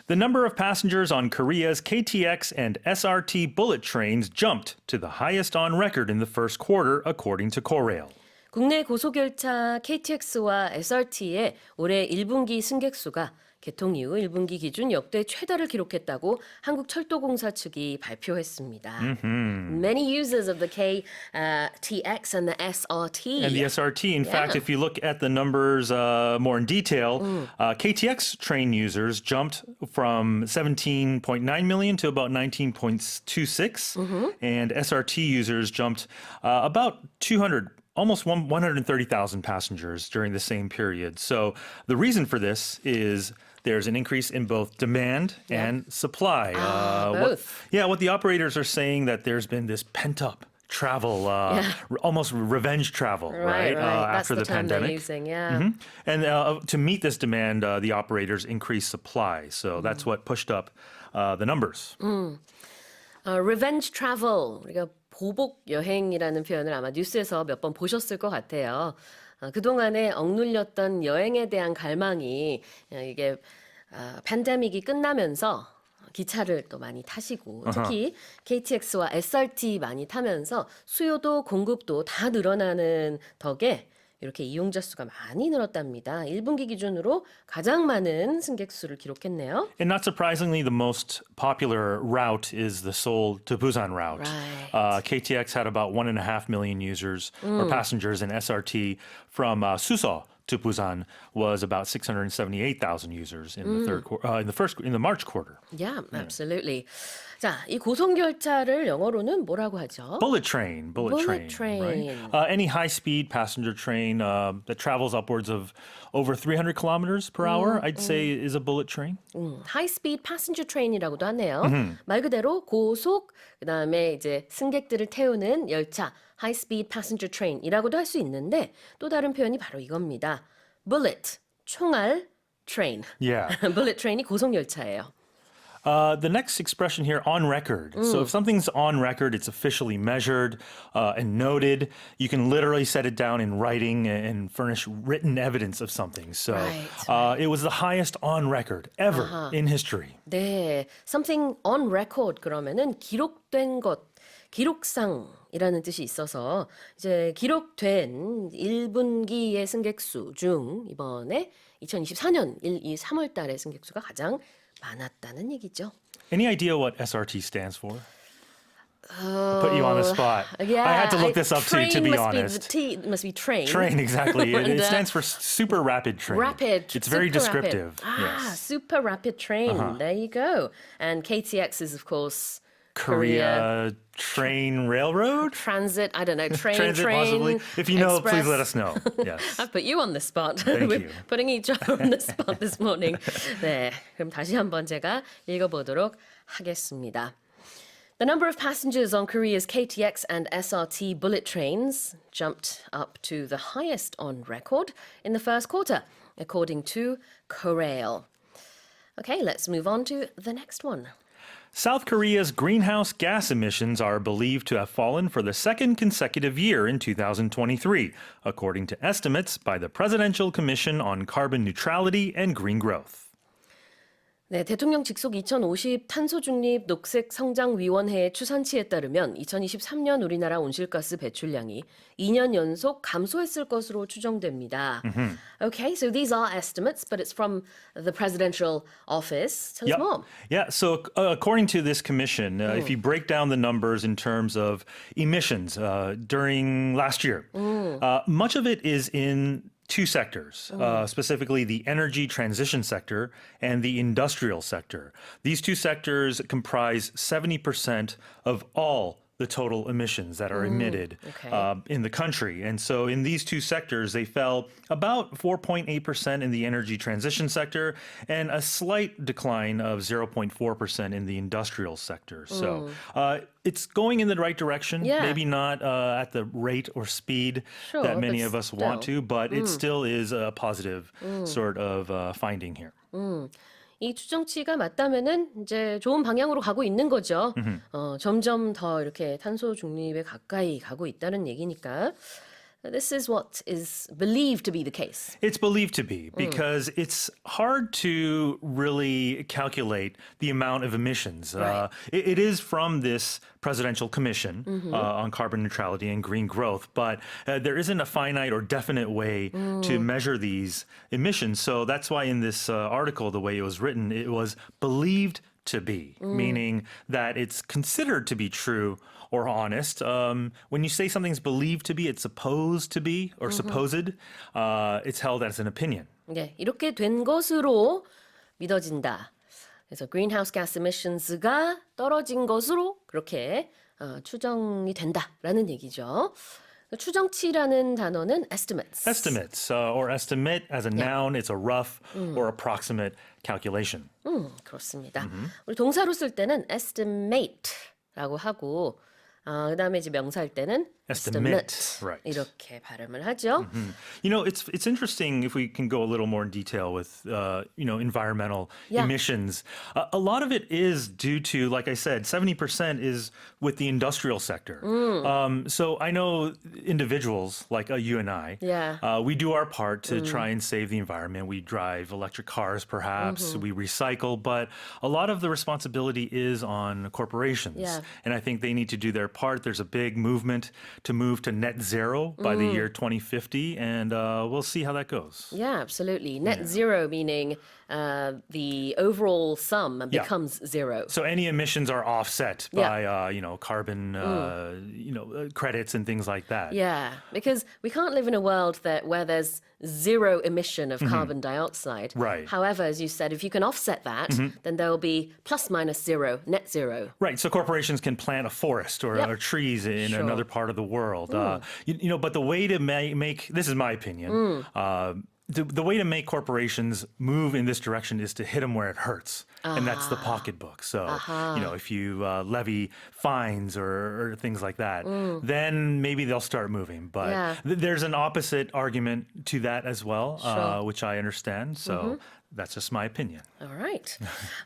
The number of passengers on Korea's KTX and SRT bullet trains jumped to the highest on record in the first quarter, according to Korail. 국내 고속열차 KTX와 SRT의 올해 1분기 승객수가 개통 이후 1분기 기준 역대 최다를 기록했다고 한국철도공사 측이 발표했습니다. Many users of the KTX and the SRT. And the SRT, in fact, if you look at the numbers more in detail, KTX train users jumped from 17.9 million to about 19.26, and SRT users jumped about 200. Almost 130,000 passengers during the same period. So the reason for this is there's an increase in both demand and supply. Both. What the operators are saying that there's been this pent-up travel, almost revenge travel, right? That's After the term pandemic. they're using, yeah. And to meet this demand, the operators increased supply. So that's what pushed up the numbers. Revenge travel, 우리가 보복 여행이라는 표현을 아마 뉴스에서 몇 번 보셨을 것 같아요. 그동안에 억눌렸던 여행에 대한 갈망이 이게 팬데믹이 끝나면서 기차를 또 많이 타시고 특히 KTX와 SRT 많이 타면서 수요도 공급도 다 늘어나는 덕에 이렇게 이용자 수가 많이 늘었답니다. 1분기 기준으로 가장 많은 승객 수를 기록했네요. And not surprisingly, the most popular route is the Seoul to Busan route. Right. KTX had about 1.5 million users or passengers, and SRT from Suso to Busan was about 678,000 users in the March quarter. Yeah, absolutely. 자, 이 고속열차를 영어로는 뭐라고 하죠? Bullet train. Bullet train. Right? Any high-speed passenger train that travels upwards of over 300 kilometers per hour, I'd say is a bullet train. High speed passenger train이라고도 하네요. 말 그대로 고속 그다음에 이제 승객들을 태우는 열차 high speed passenger train이라고도 할 수 있는데 또 다른 표현이 바로 이겁니다. Bullet 총알 train. Yeah. bullet train이 고속 열차예요. The next expression here, on record. So if something's on record, it's officially measured and noted. You can literally set it down in writing and furnish written evidence of something. So it was the highest on record ever in history. 네, something on record 그러면은 기록된 것, 기록상이라는 뜻이 있어서 이제 기록된 1분기의 승객수 중 이번에 2024년 3월 달의 승객수가 가장 많았다는 얘기죠. Any idea what SRT stands for? Put you on the spot. Yeah, I had to look this up too, to be honest. Must be train. Train, exactly. And, It stands for super rapid train. Rapid. It's very super descriptive. Rapid. Yes. Super rapid train. There you go. And KTX is, of course, Korea Train Railroad? Transit, I don't know, Transit, train, possibly. If you know, express. please let us know. Yes. I put you on the spot. Thank We're you. putting each other on the spot this morning. 네, 그럼 다시 한번 제가 읽어보도록 하겠습니다. The number of passengers on Korea's KTX and SRT bullet trains jumped up to the highest on record in the first quarter, according to Korail. Okay, let's move on to the next one. South Korea's greenhouse gas emissions are believed to have fallen for the second consecutive year in 2023, according to estimates by the Presidential Commission on Carbon Neutrality and Green Growth. 네, 대통령 직속 2050 탄소 중립 녹색 성장 위원회의 추산치에 따르면 2023년 우리나라 온실가스 배출량이 2년 연속 감소했을 것으로 추정됩니다. Okay, so these are estimates, but it's from the presidential office. Tell us more. Yeah, so according to this commission, if you break down the numbers in terms of emissions during last year, much of it is in two sectors, specifically the energy transition sector and the industrial sector. These two sectors comprise 70% of all the total emissions that are emitted in the country. And so in these two sectors, they fell about 4.8% in the energy transition sector and a slight decline of 0.4% in the industrial sector. So it's going in the right direction, maybe not at the rate or speed that many of us want to, but it still is a positive sort of finding here. 이 추정치가 맞다면은 이제 좋은 방향으로 가고 있는 거죠. 점점 더 이렇게 탄소 중립에 가까이 가고 있다는 얘기니까. This is what is believed to be the case. It's believed to be because it's hard to really calculate the amount of emissions. Right. It is from this presidential commission on carbon neutrality and green growth, but there isn't a finite or definite way to measure these emissions. So that's why in this article, the way it was written, it was believed to be, meaning that it's considered to be true or honest. When you say something's believed to be, it's supposed to be or supposed, it's held as an opinion. 네, 이렇게 된 것으로 믿어진다. 그래서 greenhouse gas emissions가 떨어진 것으로 그렇게 추정이 된다라는 얘기죠. 추정치라는 단어는 estimates. Estimates or estimate as a noun, it's a rough or approximate calculation. 그렇습니다. 우리 동사로 쓸 때는 estimate라고 하고 그다음에 이제 명사일 때는 Estimate, right. 이렇게 발음을 하죠. You know, it's interesting if we can go a little more in detail with environmental Yeah. emissions. A lot of it is due to, like I said, 70% is with the industrial sector. So I know individuals like you and I. Yeah. We do our part to try and save the environment. We drive electric cars, perhaps. We recycle, but a lot of the responsibility is on corporations. Yeah. And I think they need to do their part. There's a big movement to move to net zero by the year 2050, and we'll see how that goes. Yeah, absolutely. Net zero meaning the overall sum becomes zero. So any emissions are offset Yeah. by carbon credits and things like that. Yeah, because we can't live in a world where there's zero emission of carbon dioxide. Right. However, as you said, if you can offset that, then there will be plus minus zero, net zero. Right, so corporations can plant a forest or, Yep. or trees in Sure. another part of the world. But the way to make this is my opinion. The way to make corporations move in this direction is to hit them where it hurts, and that's the pocketbook. So, if you levy fines or things like that, then maybe they'll start moving. But Yeah. there's an opposite argument to that as well, Sure. which I understand. So that's just my opinion. All right.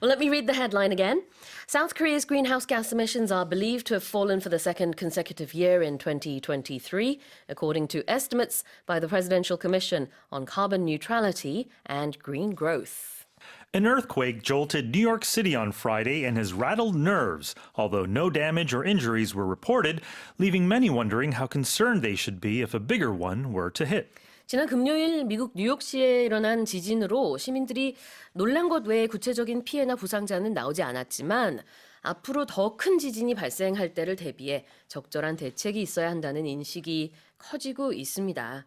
Well, let me read the headline again. South Korea's greenhouse gas emissions are believed to have fallen for the second consecutive year in 2023, according to estimates by the Presidential Commission on Carbon Neutrality and Green Growth. An earthquake jolted New York City on Friday and has rattled nerves, although no damage or injuries were reported, leaving many wondering how concerned they should be if a bigger one were to hit. 지난 금요일 미국 뉴욕시에 일어난 지진으로 시민들이 놀란 것 외에 구체적인 피해나 부상자는 나오지 않았지만 앞으로 더 큰 지진이 발생할 때를 대비해 적절한 대책이 있어야 한다는 인식이 커지고 있습니다.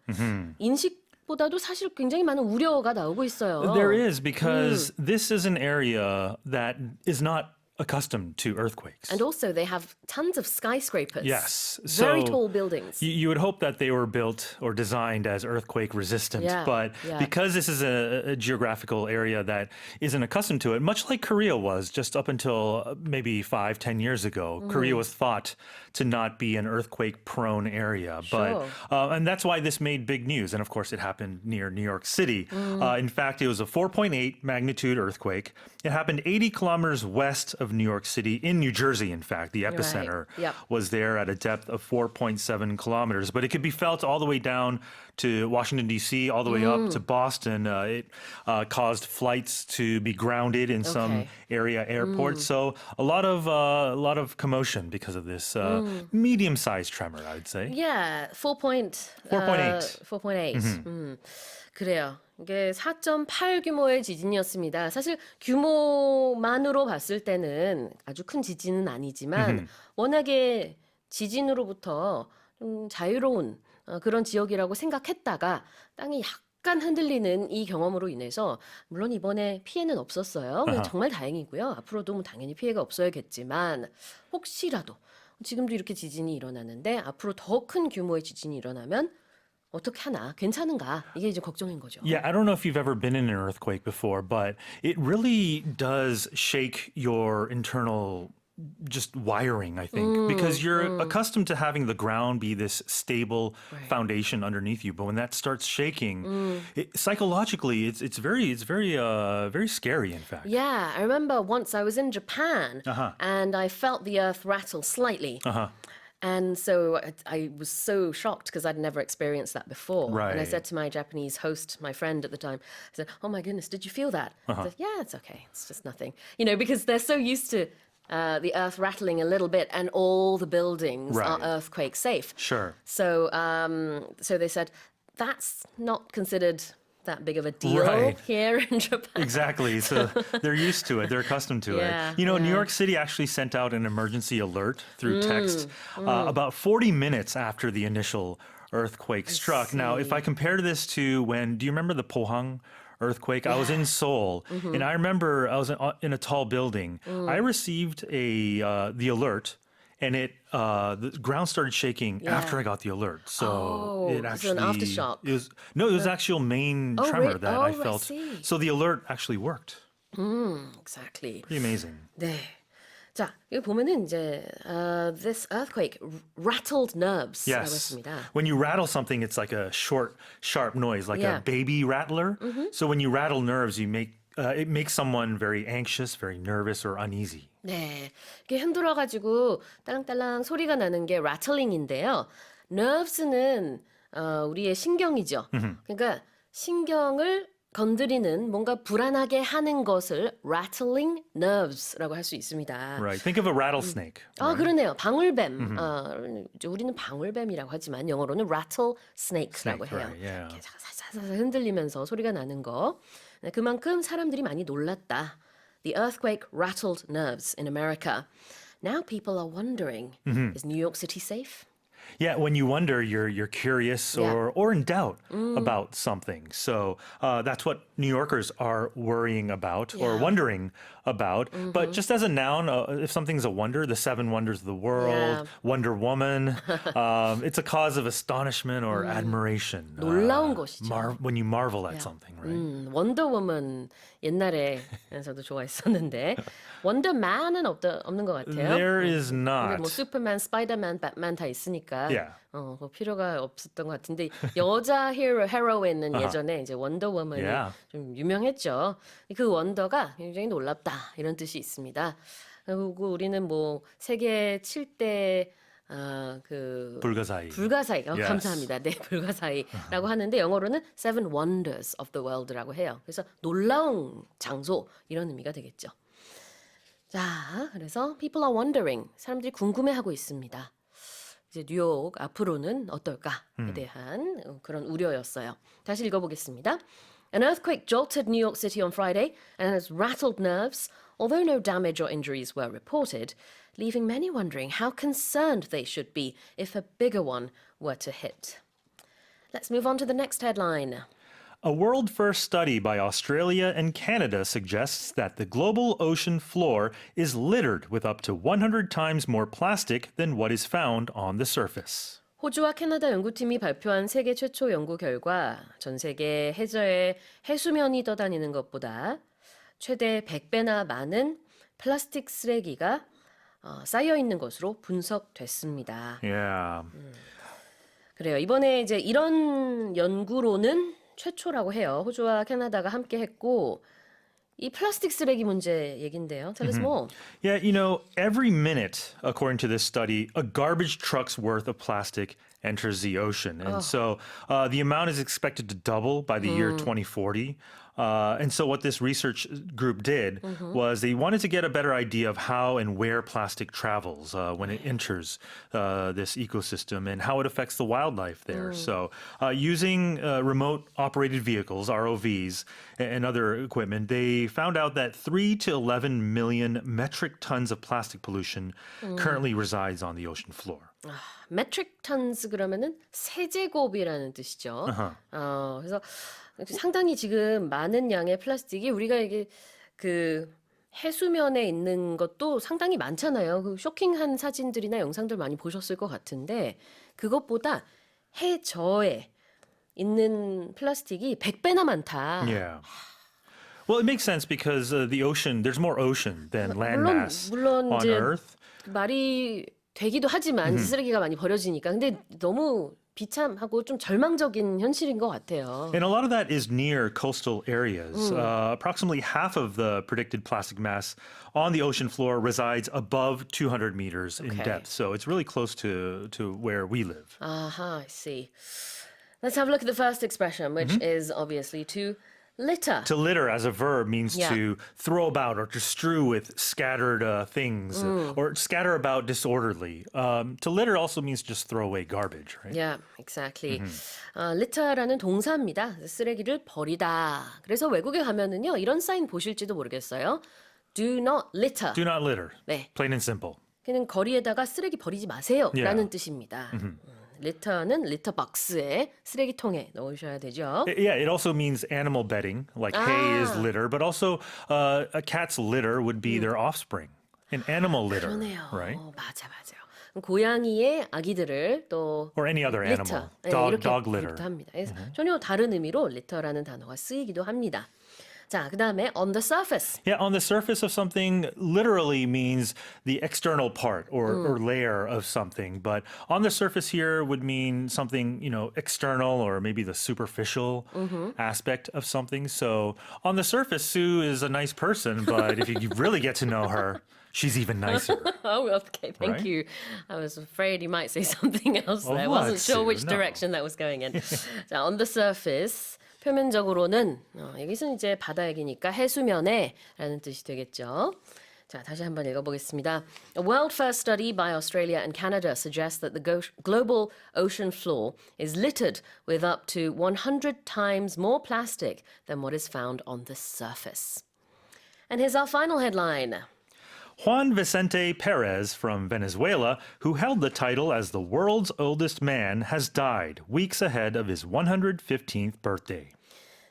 인식보다도 사실 굉장히 많은 우려가 나오고 있어요. There is, because this is an area that is not accustomed to earthquakes. And also they have tons of skyscrapers. Yes. Very So tall buildings. You would hope that they were built or designed as earthquake resistant, Yeah, but yeah. because this is a geographical area that isn't accustomed to it, much like Korea was just up until maybe 5-10 years ago, Korea was thought to not be an earthquake prone area. Sure. But and that's why this made big news. And of course, it happened near New York City. In fact, it was a 4.8 magnitude earthquake. It happened 80 kilometers west of New York City, in New Jersey, in fact. The epicenter Yep. was there at a depth of 4.7 kilometers, but it could be felt all the way down to Washington, D.C., all the way up to Boston. It caused flights to be grounded in some Okay. area airports. So a lot of commotion because of this medium-sized tremor, I would say. Yeah, 4.8. 4.8. 그래요. 이게 4.8 규모의 지진이었습니다. 사실 규모만으로 봤을 때는 아주 큰 지진은 아니지만 워낙에 지진으로부터 좀 자유로운 그런 지역이라고 생각했다가 땅이 약간 흔들리는 이 경험으로 인해서 물론 이번에 피해는 없었어요. 정말 다행이고요. 앞으로도 뭐 당연히 피해가 없어야겠지만 혹시라도 지금도 이렇게 지진이 일어나는데 앞으로 더 큰 규모의 지진이 일어나면 어떻게 하나? 괜찮은가? 이게 이제 걱정인 거죠. Yeah, I don't know if you've ever been in an earthquake before, but it really does shake your internal just wiring, I think, because you're accustomed to having the ground be this stable foundation underneath you. But when that starts shaking, psychologically, it's very scary, in fact. Yeah, I remember once I was in Japan and I felt the earth rattle slightly. And so I was so shocked because I'd never experienced that before. And I Right. said to my Japanese host, my friend at the time, I said, "Oh my goodness, did you feel that?" I said, "Yeah, it's okay. It's just nothing." You know, because they're so used to the earth rattling a little bit and all the buildings are Right. earthquake safe. Sure. So so they said, that's not considered that big of a deal Right. here in Japan. Exactly. So they're used to it. They're accustomed to Yeah, it. You know, New yeah. York City actually sent out an emergency alert through text about 40 minutes after the initial earthquake struck. Now, if I compare this to when, do you remember the Pohang earthquake? I was in Seoul, and I remember I was in a tall building. I received the alert. And the ground started shaking after I got the alert. So Oh, it so an actually aftershock. it was actual main Oh, tremor really? that Oh, I I felt. see. So the alert actually worked. Exactly. Pretty amazing. 네. 자, 여기 보면은 이제 this earthquake rattled nerves라고 Yes. 했습니다. When you rattle something, it's like a short, sharp noise, like Yeah. a baby rattler. So when you rattle nerves, it makes someone very anxious, very nervous, or uneasy. 네, 이게 흔들어가지고 딸랑딸랑 소리가 나는 게 rattling인데요. nerves는 우리의 신경이죠. 그러니까 신경을 건드리는 뭔가 불안하게 하는 것을 rattling nerves라고 할 수 있습니다. Right. Think of a rattlesnake. 아, 그러네요. 방울뱀. 우리는 방울뱀이라고 하지만 영어로는 rattlesnake라고 Snake, 해요. right, yeah. 이렇게 살살 흔들리면서 소리가 나는 거. 네, 그만큼 사람들이 많이 놀랐다. The earthquake rattled nerves in America. Now people are wondering, is New York City safe? Yeah, when you wonder, you're curious Yeah. or in doubt about something. So that's what New Yorkers are worrying about or Yeah. wondering about. But just as a noun, if something's a wonder, the seven wonders of the world, Yeah. Wonder Woman, it's a cause of astonishment or admiration. 놀라운 것이죠. When you marvel at something, right? 원더우먼 옛날에 저도 좋아했었는데 원더맨은 없는 것 같아요. There is 근데 not. 뭐 슈퍼맨, 스파이더맨, 배트맨 다 있으니까 Yeah. 뭐 필요가 없었던 것 같은데 여자 헤로인은 예전에 이제 원더우먼이 Yeah. 좀 유명했죠. 그 원더가 굉장히 놀랍다 이런 뜻이 있습니다. 그리고 우리는 뭐 세계 7대 불가사의. 불가사의. Yes. 감사합니다. 네, 불가사의라고 하는데 영어로는 Seven Wonders of the World라고 해요. 그래서 놀라운 장소 이런 의미가 되겠죠. 자, 그래서 people are wondering. 사람들이 궁금해하고 있습니다. 이제 뉴욕 앞으로는 어떨까에 대한 그런 우려였어요. 다시 읽어보겠습니다. An earthquake jolted New York City on Friday and has rattled nerves, although no damage or injuries were reported, leaving many wondering how concerned they should be if a bigger one were to hit. Let's move on to the next headline. A world first study by Australia and Canada suggests that the global ocean floor is littered with up to 100 times more plastic than what is found on the surface. 호주와 캐나다 연구팀이 발표한 세계 최초 연구 결과 전 세계 해저에 해수면이 떠다니는 것보다 최대 100배나 많은 플라스틱 쓰레기가 쌓여 있는 것으로 분석됐습니다. Yeah. 그래요. 이번에 이제 이런 연구로는 최초라고 해요. 호주와 캐나다가 함께 했고 이 플라스틱 쓰레기 문제 얘긴데요. Tell us more. Yeah, every minute, according to this study, a garbage truck's worth of plastic enters the ocean. And so the amount is expected to double by the year 2040. And so what this research group did was they wanted to get a better idea of how and where plastic travels when it enters this ecosystem and how it affects the wildlife there. So using remote operated vehicles, ROVs, and other equipment, they found out that 3 to 11 million metric tons of plastic pollution currently resides on the ocean floor. metric tons 그러면은 세제곱이라는 뜻이죠. 그래서 상당히 지금 많은 양의 플라스틱이 우리가 이게 그 해수면에 있는 것도 상당히 많잖아요. 그 쇼킹한 사진들이나 영상들 많이 보셨을 것 같은데 그것보다 해저에 있는 플라스틱이 100배나 많다. Yeah. Well, it makes sense because the ocean, there's more ocean than land mass 물론 on 이제 Earth. 말이 되기도 하지만 쓰레기가 많이 버려지니까. 근데 너무 비참하고 좀 절망적인 현실인 것 같아요. And a lot of that is near coastal areas. Approximately half of the predicted plastic mass on the ocean floor resides above 200 meters in Okay. depth. So it's really close to where we live. I see. Let's have a look at the first expression, which is obviously to litter. To litter as a verb means Yeah. to throw about or to strew with scattered things or scatter about disorderly. To litter also means just throw away garbage, right? Yeah, exactly. litter라는 동사입니다. 쓰레기를 버리다. 그래서 외국에 가면은요, 이런 사인 보실지도 모르겠어요. Do not litter. Do not litter. 네. Plain and simple. 그냥 거리에다가 쓰레기 버리지 마세요. Yeah. 라는 뜻입니다. litter는 litter box에 쓰레기통에 넣으셔야 되죠. Yeah, it also means animal bedding, like hay is litter, but also a cat's litter would be their offspring, an animal litter, 그러네요. right? 맞아. 고양이의 아기들을 또 Or any other litter, animal, 네, dog, 이렇게 dog litter. 부르기도 합니다. 그래서 전혀 다른 의미로 litter라는 단어가 쓰이기도 합니다. 자, 그다음에 on the surface. Yeah, on the surface of something literally means the external part or layer of something. But on the surface here would mean something, external or maybe the superficial aspect of something. So on the surface, Sue is a nice person, but if you really get to know her, she's even nicer. Oh, okay, thank Right? you. I was afraid you might say something else there. I what, wasn't sure Sue? which No. direction that was going in. 자, on the surface. 표면적으로는 여기서는 이제 바다 얘기니까 해수면에라는 뜻이 되겠죠. 자, 다시 한번 읽어보겠습니다. A world first study by Australia and Canada suggests that the global ocean floor is littered with up to 100 times more plastic than what is found on the surface. And here's our final headline. Juan Vicente Perez from Venezuela, who held the title as the world's oldest man, has died weeks ahead of his 115th birthday.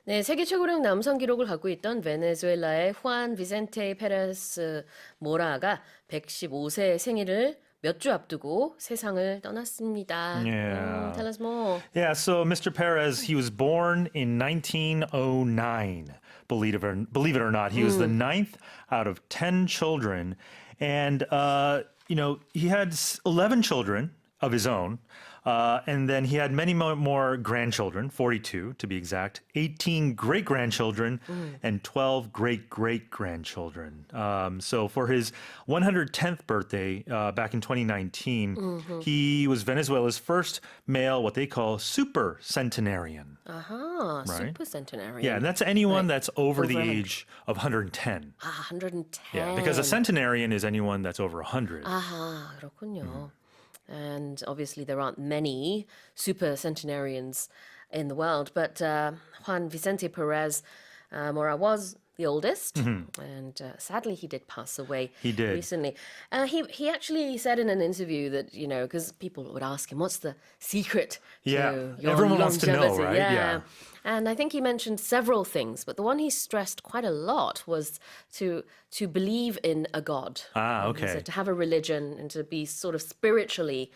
네, 세계 최고령 남성 기록을 갖고 있던 베네수엘라의 후안 비센테 페레스 모라가 115세 생일을 몇 주 앞두고 세상을 떠났습니다. Yeah. Tell us more. Yeah, so Mr. Perez, he was born in 1909. Believe it or not, he was the ninth out of 10 children. And, he had 11 children of his own. And then he had many more grandchildren, 42 to be exact, 18 great-grandchildren, and 12 great-great-grandchildren. So for his 110th birthday back in 2019, he was Venezuela's first male, what they call super centenarian. 아하, Right. super centenarian. Yeah, and that's anyone that's over the Over 100. age of 110. 아, 110. Yeah, because a centenarian is anyone that's over 100. 아하, 그렇군요. And obviously there aren't many super centenarians in the world, but Juan Vicente Perez Mora was the oldest, and sadly he did pass away He did. recently. He actually said in an interview that, because people would ask him, what's the secret to Yeah, your everyone wants to know, longevity? right? Yeah. And I think he mentioned several things, but the one he stressed quite a lot was to believe in a God. Ah, He said okay. to have a religion and to be sort of spiritually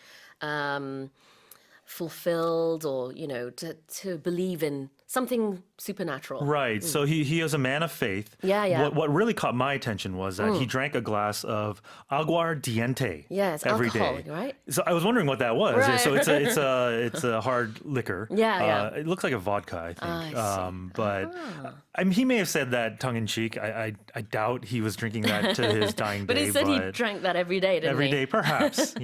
fulfilled, or to believe in something supernatural. Right. So he is a man of faith. Yeah. What really caught my attention was that he drank a glass of aguardiente Yeah, it's every day. alcohol, right? So I was wondering what that was. Right. So it's a hard liquor. Yeah. It looks like a vodka, I think. I see. But I mean, he may have said that tongue in cheek. I doubt he was drinking that to his dying But day. he said he drank that every day, didn't Every he? day, perhaps,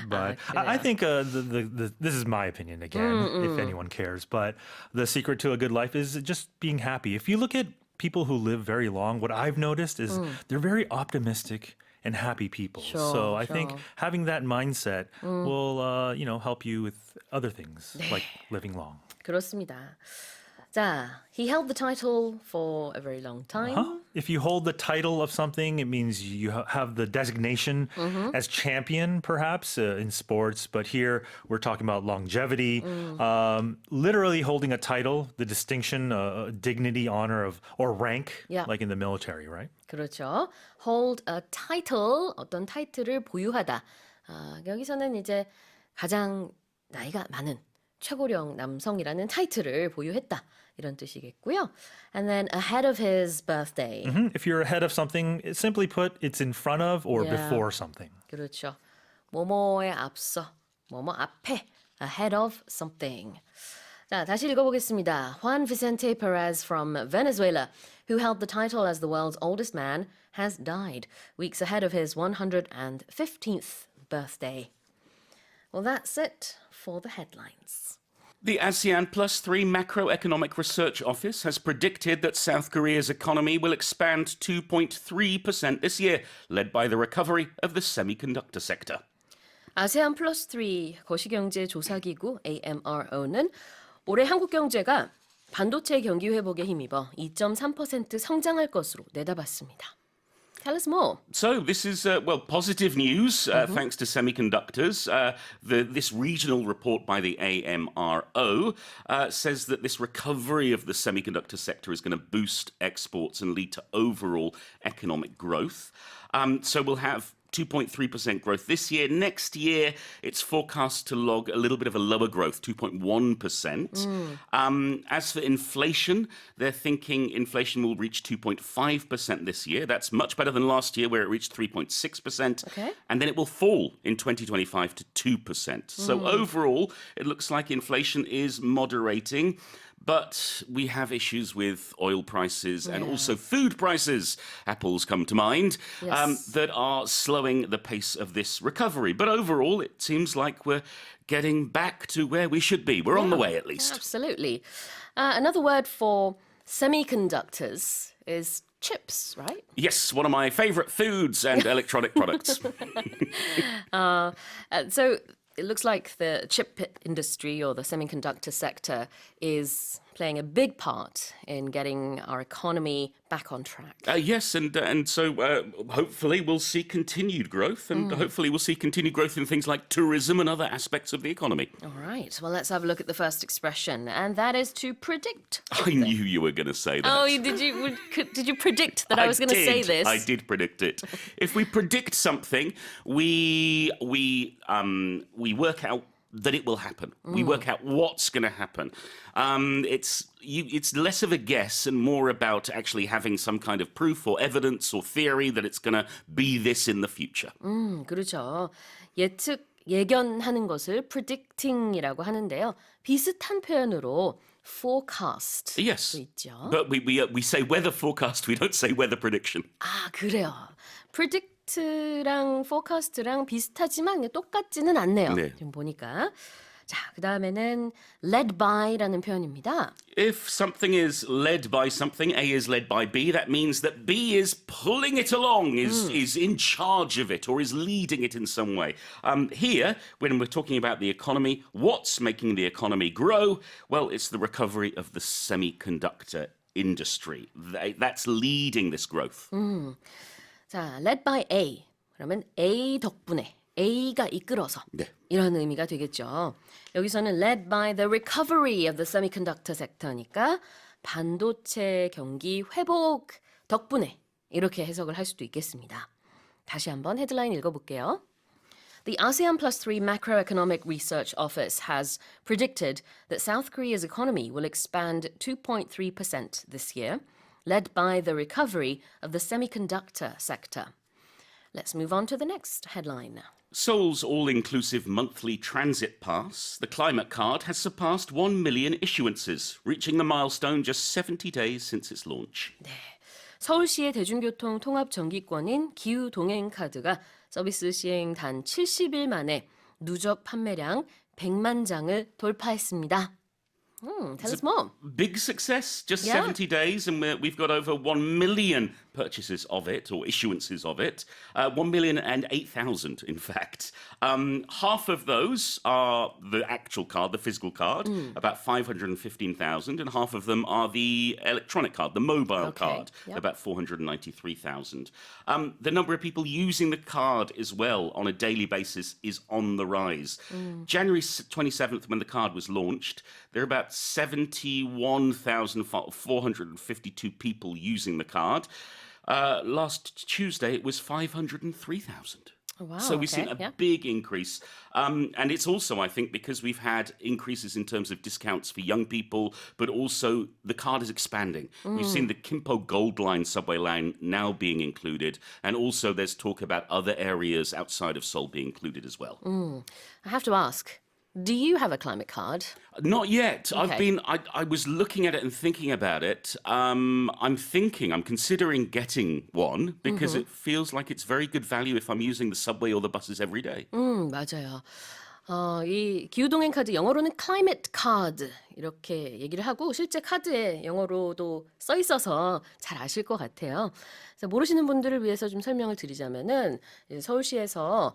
But I yeah. think this is my opinion again, if anyone cares. But the secret to a good life is just being happy. If you look at people who live very long, what I've noticed is they're very optimistic and happy people. Sure, So I think sure. having that mindset will, help you with other things like living long. 그렇습니다. 자, he held the title for a very long time. Huh? If you hold the title of something, it means you have the designation as champion, perhaps, in sports. But here we're talking about longevity, literally holding a title, the distinction, dignity, honor or rank, Yeah. like in the military, right? 그렇죠. Hold a title, 어떤 타이틀을 보유하다. 여기서는 이제 가장 나이가 많은 최고령 남성이라는 타이틀을 보유했다. 이런 뜻이겠고요. And then ahead of his birthday. If you're ahead of something, simply put, it's in front of or Yeah. before something. 그렇죠. 뭐뭐에 앞서, 뭐뭐 앞에 ahead of something. 자, 다시 읽어보겠습니다. Juan Vicente Perez from Venezuela, who held the title as the world's oldest man, has died weeks ahead of his 115th birthday. Well, that's it for the headlines. The ASEAN Plus 3 Macroeconomic Research Office has predicted that South Korea's economy will expand 2.3% this year, led by the recovery of the semiconductor sector. 아세안 플러스 3 거시경제 조사기구 AMRO는 올해 한국 경제가 반도체 경기 회복에 힘입어 2.3% 성장할 것으로 내다봤습니다. Tell us more. So this is, positive news thanks to semiconductors. This regional report by the AMRO says that this recovery of the semiconductor sector is going to boost exports and lead to overall economic growth. So we'll have 2.3% growth this year. Next year, it's forecast to log a little bit of a lower growth, 2.1%. As for inflation, they're thinking inflation will reach 2.5% this year. That's much better than last year, where it reached 3.6%. Okay. And then it will fall in 2025 to 2%. So overall, it looks like inflation is moderating. But we have issues with oil prices and also food prices, apples come to mind, Yes. that are slowing the pace of this recovery. But overall, it seems like we're getting back to where we should be. We're on the way, at least. Absolutely. Another word for semiconductors is chips, right? Yes, one of my favorite foods and electronic products. So it looks like the chip industry or the semiconductor sector is playing a big part in getting our economy back on track. Yes, and so hopefully we'll see continued growth, and hopefully we'll see continued growth in things like tourism and other aspects of the economy. All right. Well, let's have a look at the first expression, and that is to predict. I knew you were going to say that. Oh, did you predict that I was going to say this? I did predict it. If we predict something, we work out that it will happen. We work out what's going to happen. It's less of a guess and more about actually having some kind of proof or evidence or theory that it's going to be this in the future. 그렇죠. 예측, 예견하는 것을 predicting이라고 하는데요. 비슷한 표현으로 forecast. Yes. 있죠. But we say weather forecast, we don't say weather prediction. 아, 그래요. predict랑 forecast랑 비슷하지만 똑같지는 않네요. 네. 지금 보니까. 자, 그다음에는 led by라는 표현입니다. If something is led by something, A is led by B, that means that B is pulling it along, is in charge of it, or is leading it in some way. Here, when we're talking about the economy, what's making the economy grow? Well, it's the recovery of the semiconductor industry. That's leading this growth. 자, led by A. 그러면 A 덕분에 A가 이끌어서 네. 이런 의미가 되겠죠. 여기서는 led by the recovery of the semiconductor sector니까 반도체 경기 회복 덕분에 이렇게 해석을 할 수도 있겠습니다. 다시 한번 헤드라인 읽어볼게요. The ASEAN Plus 3 Macroeconomic Research Office has predicted that South Korea's economy will expand 2.3% this year, led by the recovery of the semiconductor sector. Let's move on to the next headline. Seoul's all-inclusive monthly transit pass, the Climate Card, has surpassed 1 million issuances, reaching the milestone just 70 days since its launch. 서울시의 대중교통 통합 정기권인 기후 동행 카드가 서비스 시행 단 70일 만에 누적 판매량 100만 장을 돌파했습니다. Tell us more. Big success, just Yeah. 70 days, and we've got over 1 million purchases of it, or issuances of it. 1,008,000, in fact. Half of those are the actual card, the physical card, about 515,000, and half of them are the electronic card, the mobile Okay, card, yep. about 493,000. The number of people using the card as well on a daily basis is on the rise. January 27th, when the card was launched, there are about 71,452 people using the card. Last Tuesday, it was 503,000. Oh, wow, So we've okay, seen a yeah. big increase. And it's also, I think, because we've had increases in terms of discounts for young people, but also the card is expanding. We've seen the Kimpo Gold Line subway line now being included. And also there's talk about other areas outside of Seoul being included as well. I have to ask, Do you have a climate card? Not yet. Okay. I was looking at it and thinking about it. I'm considering getting one because it feels like it's very good value if I'm using the subway or the buses every day. 맞아요. 이 기후동행 카드 영어로는 climate card 이렇게 얘기를 하고 실제 카드에 영어로도 써 있어서 잘 아실 것 같아요. 그래서 모르시는 분들을 위해서 좀 설명을 드리자면은 이제 서울시에서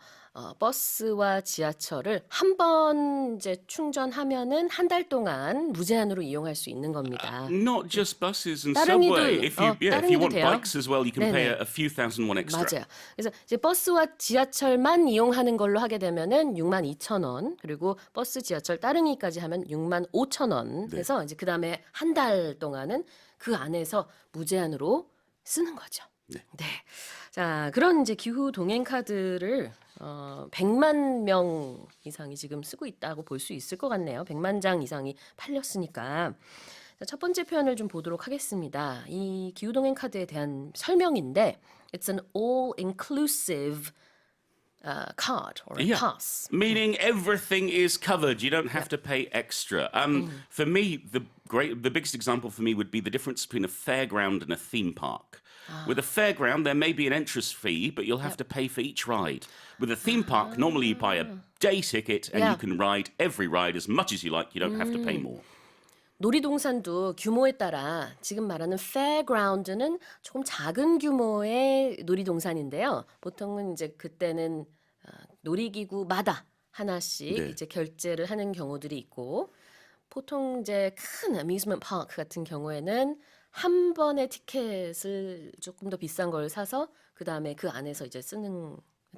버스와 지하철을 한 번 이제 충전하면은 한 달 동안 무제한으로 이용할 수 있는 겁니다. Not just buses and 따릉이도, subway. If you 따릉이도 want 돼요. bikes as well, you can pay 네네. a few thousand won extra. 맞아요. 그래서 이제 버스와 지하철만 이용하는 걸로 하게 되면은 62,000원, 그리고 버스, 지하철 따릉이까지 하면 65,000원. 해서 이제 그다음에 한 달 동안은 그 안에서 무제한으로 쓰는 거죠. 네. 자, 그런 이제 기후 동행 카드를 100만 명 이상이 지금 쓰고 있다고 볼 수 있을 것 같네요. 100만 장 이상이 팔렸으니까. 자, 첫 번째 표현을 좀 보도록 하겠습니다. 이 기후 동행 카드에 대한 설명인데, it's an all-inclusive card or a Yeah. pass. Meaning everything is covered. You don't have to pay extra. For me, the biggest example for me would be the difference between a fairground and a theme park. With a fairground, there may be an entrance fee, but you'll have to pay for each ride. With a theme park, normally you buy a day ticket and Yeah. you can ride every ride as much as you like. You don't have to pay more. 놀이동산도 규모에 따라 지금 말하는 fairground는 조금 작은 규모의 놀이동산인데요. 보통은 이제 그때는 놀이기구마다 하나씩 네. 이제 결제를 하는 경우들이 있고, 보통 이제 큰 amusement park 같은 경우에는 한 번의 티켓을 조금 더 비싼 걸 사서 그 다음에 그 안에서 이제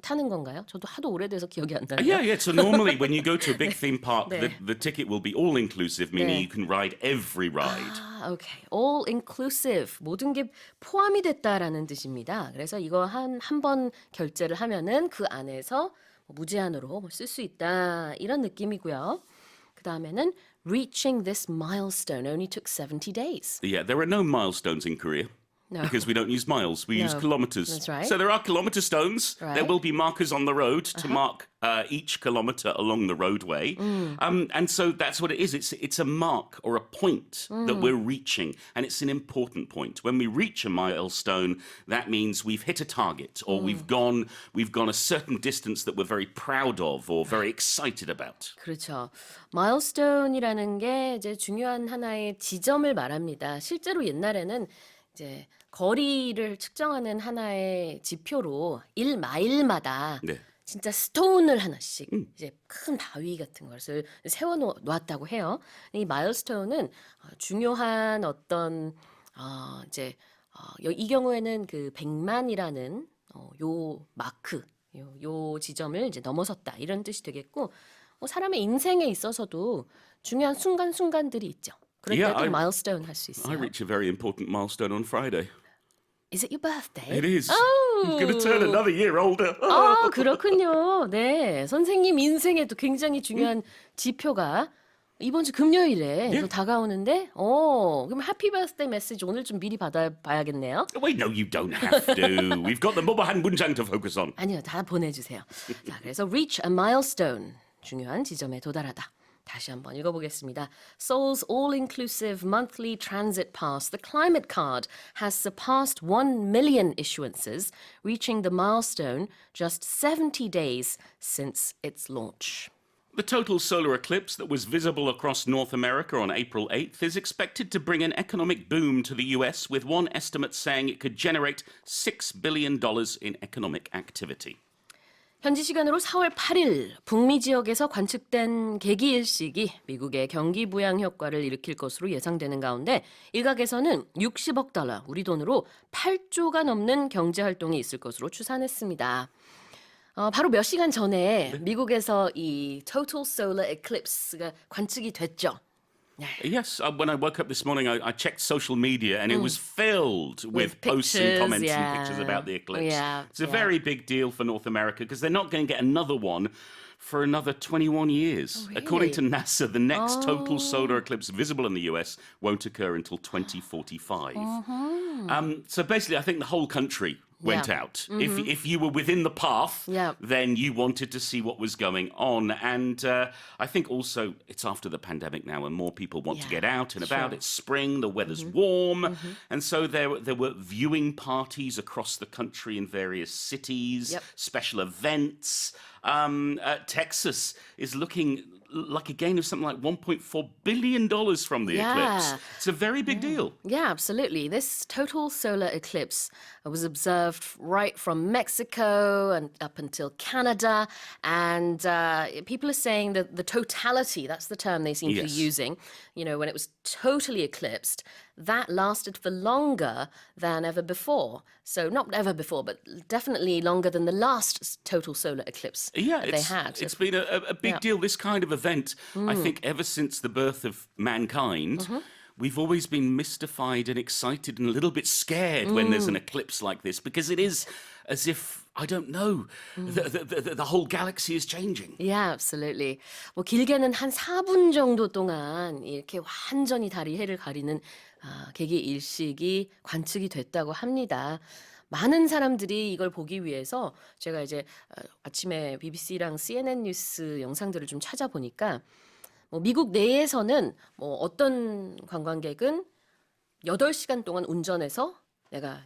타는 건가요? 저도 하도 오래돼서 기억이 안 나요. Yeah. So normally when you go to a big theme park, 네. the ticket will be all inclusive, meaning 네. you can ride every ride. 오케이. All inclusive. 모든 게 포함이 됐다라는 뜻입니다. 그래서 이거 한 번 결제를 하면은 그 안에서 무제한으로 쓸 수 있다. 이런 느낌이고요. 그 다음에는 reaching this milestone only took 70 days. Yeah, there are no milestones in Korea. No. Because we don't use miles, we use No. kilometers. That's right. So there are kilometer stones. There Right. will be markers on the road to mark each kilometer along the roadway. And so that's what it is. It's a mark or a point that we're reaching, and it's an important point. When we reach a milestone, that means we've hit a target, or we've gone a certain distance that we're very proud of or very excited about. 그렇죠. milestone이라는 게 이제 중요한 하나의 지점을 말합니다. 실제로 옛날에는 이제 거리를 측정하는 하나의 지표로 1마일마다 네. 진짜 스톤을 하나씩 이제 큰 바위 같은 것을 세워 놓았다고 해요. 이 마일스톤은 중요한 어떤 이제 이 경우에는 그 100만이라는 요 마크 요 지점을 이제 넘어섰다 이런 뜻이 되겠고, 사람의 인생에 있어서도 중요한 순간들이 있죠. 그럴 Yeah, 때도 I- 마일스톤 할 수 I 있어요. reach a very important milestone on Friday. Is it your birthday? It is. Oh. I'm going to turn another year older. 그렇군요. 네, 선생님 인생에도 굉장히 중요한 지표가 이번 주 금요일에 또 다가오는데, 그럼 해피 버스데이 메시지 오늘 좀 미리 받아봐야겠네요. Wait, no, you don't have to. We've got the 모바한 문장 to focus on. 아니요, 다 보내주세요. 자, 그래서 reach a milestone, 중요한 지점에 도달하다. 다시 한번 읽어보겠습니다. Seoul's all-inclusive monthly transit pass, the Climate Card, has surpassed 1 million issuances, reaching the milestone just 70 days since its launch. The total solar eclipse that was visible across North America on April 8th is expected to bring an economic boom to the US, with one estimate saying it could generate $6 billion in economic activity. 현지 시간으로 4월 8일 북미 지역에서 관측된 개기 일식이 미국의 경기 부양 효과를 일으킬 것으로 예상되는 가운데, 일각에서는 60억 달러, 우리 돈으로 8조가 넘는 경제 활동이 있을 것으로 추산했습니다. 바로 몇 시간 전에 미국에서 이 Total Solar Eclipse가 관측이 됐죠. Yes, when I woke up this morning, I checked social media and it was filled with posts and pictures, comments yeah. and pictures about the eclipse. Yeah, It's a yeah. very big deal for North America because they're not going to get another one for another 21 years. really? According to NASA, the next total solar eclipse visible in the US won't occur until 2045. So basically, I think the whole country went Yeah. out. If you were within the path, Yeah. then you wanted to see what was going on. And I think also it's after the pandemic now, and more people want to Yeah, get out and about. sure. It's spring, the weather's warm, and so there were viewing parties across the country in various cities, Yep. special events. Texas is looking like a gain of something like $1.4 billion from the eclipse. Yeah. It's a very big deal. Yeah, absolutely. This total solar eclipse was observed right from Mexico and up until Canada. And people are saying that the totality, that's the term they seem to be Yes. using, when it was totally eclipsed, that lasted for longer than ever before. So not ever before, but definitely longer than the last total solar eclipse Yeah, that they had. it's been a big Yeah. deal. This kind of event, I think, ever since the birth of mankind, we've always been mystified and excited and a little bit scared when there's an eclipse like this, because it is as if, I don't know, the whole galaxy is changing. Yeah, absolutely. 뭐 길게는 한 4분 정도 동안 이렇게 완전히 달이 해를 가리는 개기 일식이 관측이 됐다고 합니다. 많은 사람들이 이걸 보기 위해서 제가 이제 아침에 BBC랑 CNN 뉴스 영상들을 좀 찾아보니까 뭐 미국 내에서는 뭐 어떤 관광객은 8시간 동안 운전해서 내가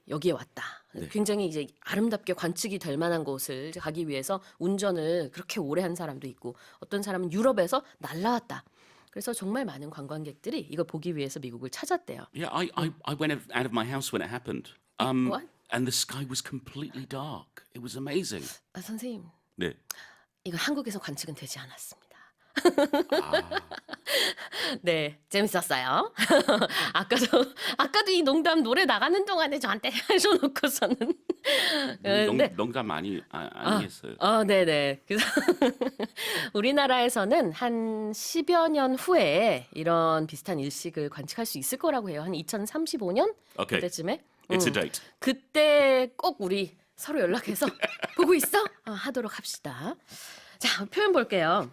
여기에 왔다. 굉장히 이제 아름답게 관측이 될 만한 곳을 가기 위해서 운전을 그렇게 오래 한 사람도 있고 어떤 사람은 유럽에서 날라왔다. 그래서 정말 많은 관광객들이 이걸 보기 위해서 미국을 찾았대요. Yeah, I went out of my house when it happened. What? And the sky was completely dark. It was amazing. 선생님, 네. 이거 한국에서 관측은 되지 않았습니다. 네, 재밌었어요. 아까도 이 농담 노래 나가는 동안에 저한테 해줘놓고서는 네. 농담 아니겠어요. 네네. 그래서 우리나라에서는 한 10여 년 후에 이런 비슷한 일식을 관측할 수 있을 거라고 해요. 한 2035년 Okay. 그때쯤에. It's a date. 그때 꼭 우리 서로 연락해서 보고 있어? 하도록 합시다. 자, 표현 볼게요.